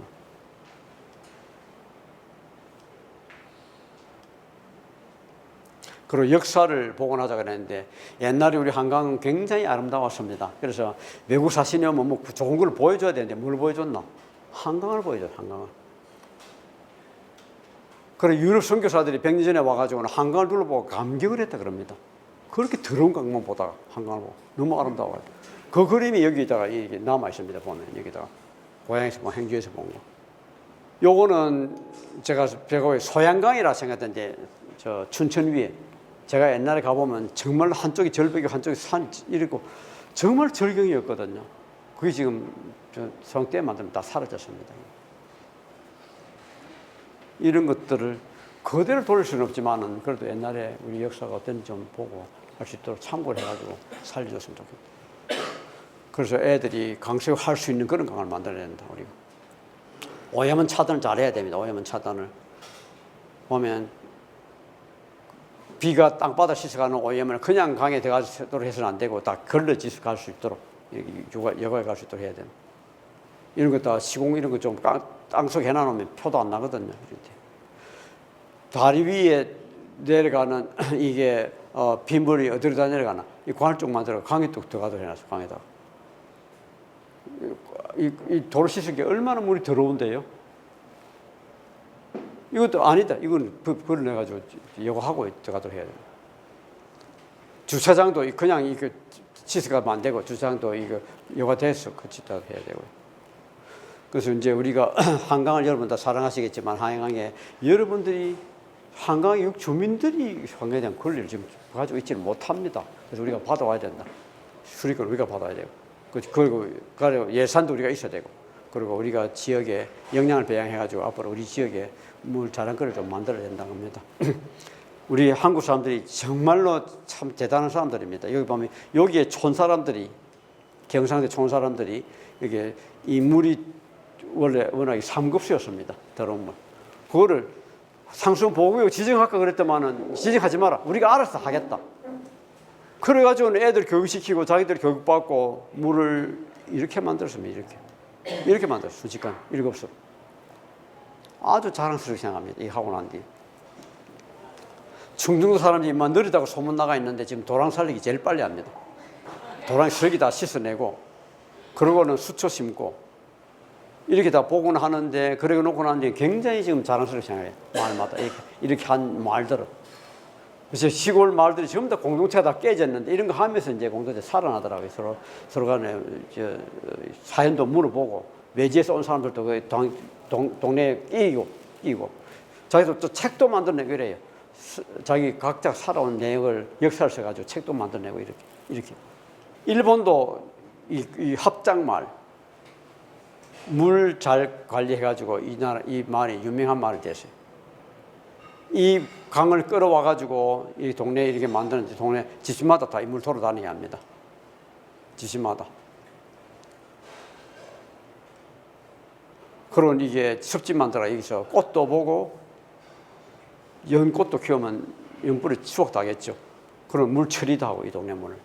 그리고 역사를 복원하자 그랬는데 옛날에 우리 한강은 굉장히 아름다웠습니다. 그래서 외국 사신이 오면 뭐 좋은 걸 보여줘야 되는데 뭘 보여줬나? 한강을 보여줘, 한강을. 그리고 유럽 선교사들이 100년 전에 와가지고는 한강을 둘러보고 감격을 했다 그럽니다. 그렇게 더러운 강만 보다가 한강을 보고 너무 아름다워요. 그 그림이 여기다가 이게 남아 있습니다. 보면 여기다가 고향에서 본 행주에서 본 거. 요거는 제가 소양강이라 생각했는데 저 춘천 위에 제가 옛날에 가보면 정말 한쪽이 절벽이고 한쪽이 산이 이렇고 정말 절경이었거든요. 그게 지금 성때 만들면 다 사라졌습니다. 이런 것들을 그대로 돌릴 수는 없지만은 그래도 옛날에 우리 역사가 어떤지 좀 보고 할 수 있도록 참고를 해가지고 살려줬으면 좋겠다. 그래서 애들이 강습할 수 있는 그런 강을 만들어야 된다. 우리가 오염은 차단을 잘해야 됩니다. 오염은 차단을 보면 비가 땅바닥 씻어가는 오염을 그냥 강에 들어가도록 해서는 안 되고 다 걸러지서 갈 수 있도록 여과에 갈 수 있도록 해야 됩니다. 이런 거 다 시공 이런 거 좀 땅속에 해놔놓으면 표도 안 나거든요. 이렇게. 다리 위에 내려가는 이게 빗물이 어디로 다 내려가나 이 관을 쭉 만들어 강에 뚝 들어가도록 해놨어. 강에다가 이 도로 씻은 게 얼마나 물이 더러운데요. 이것도 아니다. 이건 그걸 내가지고 이거 하고 들어가도록 해야 돼요. 주차장도 그냥 이거 씻어가면 안 되고 주차장도 이거 여가 돼서 그치다 해야 되고요. 그래서 이제 우리가 한강을 여러분 다 사랑하시겠지만 한강에 여러분들이 한강의 주민들이 한강에 대한 권리를 지금 가지고 있지는 못합니다. 그래서 우리가 받아와야 된다. 수리권을 우리가 받아야 되고 그리고 예산도 우리가 있어야 되고 그리고 우리가 지역에 역량을 배양해가지고 앞으로 우리 지역에 물 자랑거리를 좀 만들어야 된다고 합니다. 우리 한국 사람들이 정말로 참 대단한 사람들입니다. 여기 보면 여기에 촌 사람들이 경상도 촌 사람들이 이게 이 물이 원래 워낙에 3급수였습니다. 더러운 물. 그거를 상수보호구역 지정할까 그랬더만은 지정하지 마라. 우리가 알아서 하겠다. 그래가지고는 애들 교육시키고 자기들 교육받고 물을 이렇게 만들었습니다. 이렇게 만들었어요. 순식간 7수. 아주 자랑스럽게 생각합니다. 이 하고 난 뒤에. 충청도 사람들이 막 느리다고 소문 나가 있는데 지금 도랑 살리기 제일 빨리 합니다. 도랑 슬기 다 씻어내고 그러고는 수초 심고 이렇게 다 복원을 하는데 그러고 놓고 난 뒤에 굉장히 지금 자랑스럽게 생각해요. 마을마다 이렇게 한 마을들은. 그래서 시골 마을들이 전부 다 공동체가 다 깨졌는데 이런 거 하면서 이제 공동체 살아나더라고요. 서로 간에 사연도 물어보고 외지에서 온 사람들도 그 동네에 끼고 자기도 또 책도 만들어내고 이래요. 자기 각자 살아온 내용을 역사를 써가지고 책도 만들어내고 이렇게. 일본도 이 합작마을 물 잘 관리해가지고 이 마을이 유명한 마을이 됐어요. 이 강을 끌어와가지고 이 동네에 이렇게 만드는데 동네 집집마다 다 이 물 돌아다니게 합니다. 집집마다. 그런 이게 습지 만들어 여기서 꽃도 보고 연꽃도 키우면 연불이 추억당했죠. 그런 물 처리도 하고 이 동네 문을.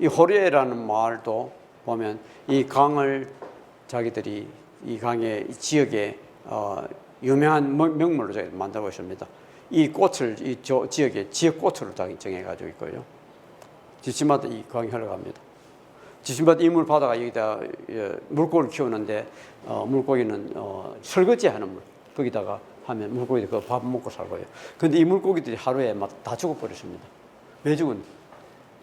이 호리에라는 마을도 보면 이 강을 자기들이 이 강의 이 지역에 유명한 명물로 만들고 있습니다. 이 꽃을 이 지역의 지역 꽃으로 정해가지고 있고요. 지침마다 이 강이 흘러갑니다. 지침마다 이 물 바다가 여기다 물고기를 키우는데 물고기는 설거지하는 물 거기다가 하면 물고기들 그 밥 먹고 살고요. 근데 이 물고기들이 하루에 막 다 죽어버렸습니다. 왜 죽은?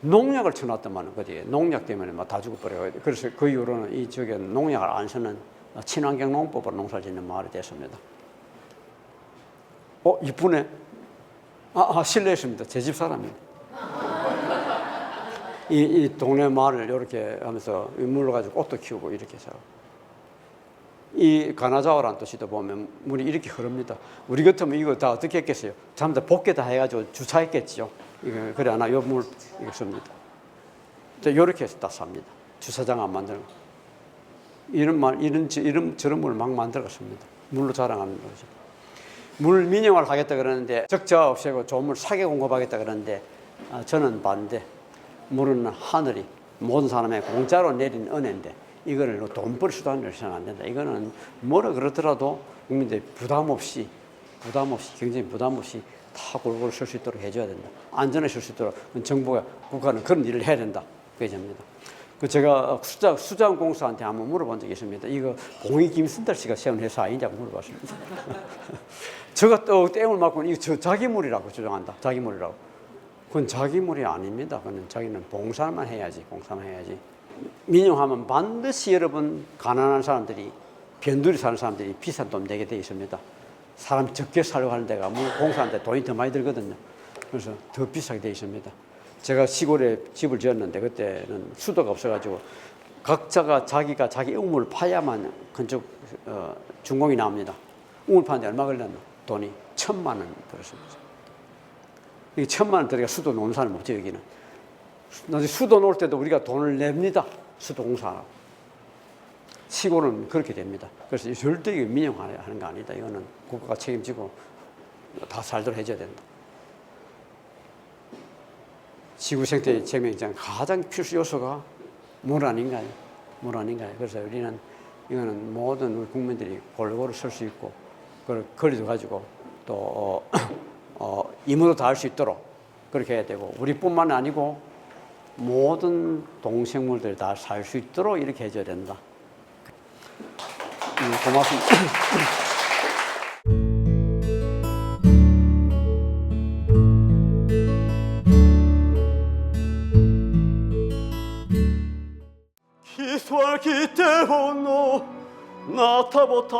농약을 쳐놨더만 거기에 농약 때문에 막 다 죽어버려요. 그래서 그 이후로는 이 지역에 농약을 안 쓰는 친환경 농법으로 농사를 짓는 마을이 됐습니다. 이쁘네. 실례했습니다. 제 집 사람입니다. 이 동네 마을을 이렇게 하면서 물러가지고 꽃도 키우고 이렇게 해서 이 가나자와라는 도시도 보면 물이 이렇게 흐릅니다. 우리 같으면 이거 다 어떻게 했겠어요? 전부 다 복개 다 해가지고 주차했겠죠. 그래 하나 요 물 이거 씁니다. 이렇게 해서 다 삽니다. 주차장 안 만들고 저런 물을 막 만들었습니다. 물로 자랑하는 거죠. 물 민영화를 하겠다 그러는데 적자 없애고 좋은 물 사게 공급하겠다 그러는데 저는 반대. 물은 하늘이 모든 사람의 공짜로 내린 은혜인데 이거를 돈벌이 수단으로 생각 안 된다. 이거는 뭐라 그러더라도 국민들이 부담 없이 경제적인 부담 없이 다 골고루 쓸 수 있도록 해줘야 된다. 안전하게 쓸 수 있도록 정부가 국가는 그런 일을 해야 된다. 그게 접니다. 제가 수자원공사한테 한번 물어본 적이 있습니다. 이거 공익 김순달 씨가 세운 회사 아니냐고 물어봤습니다. 저가 또 땡을 맞고 이거 자기 물이라고 주장한다. 자기 물이라고. 그건 자기 물이 아닙니다. 그건 자기는 봉사만 해야지. 민영하면 반드시 여러분 가난한 사람들이 변두리 사는 사람들이 비싼 돈 내게 돼 있습니다. 사람 적게 살려고 하는 데가 물 공사하는데 돈이 더 많이 들거든요. 그래서 더 비싸게 돼 있습니다. 제가 시골에 집을 지었는데 그때는 수도가 없어가지고 각자가 자기가 자기 우물을 파야만 건축 준공이 나옵니다. 우물 파는데 얼마 걸렸나? 돈이 1,000만 원 들었습니다. 이 1,000만 원 들어가 수도 놓는 사람 없죠 여기는. 나중에 수도 놓을 때도 우리가 돈을 냅니다. 수도 공사하라고. 시골은 그렇게 됩니다. 그래서 절대 이거 민영하는 거 아니다. 이거는 국가가 책임지고 다 살도록 해줘야 된다. 지구 생태 생명장 가장 필수 요소가 물 아닌가요? 그래서 우리는 이거는 모든 우리 국민들이 골고루 쓸 수 있고 그걸 거리도 가지고 또 임무도 다 할 수 있도록 그렇게 해야 되고 우리뿐만 아니고 모든 동생물들 다 살 수 있도록 이렇게 해줘야 된다. 고맙습니다. 기수할 기대혼노 나타보타베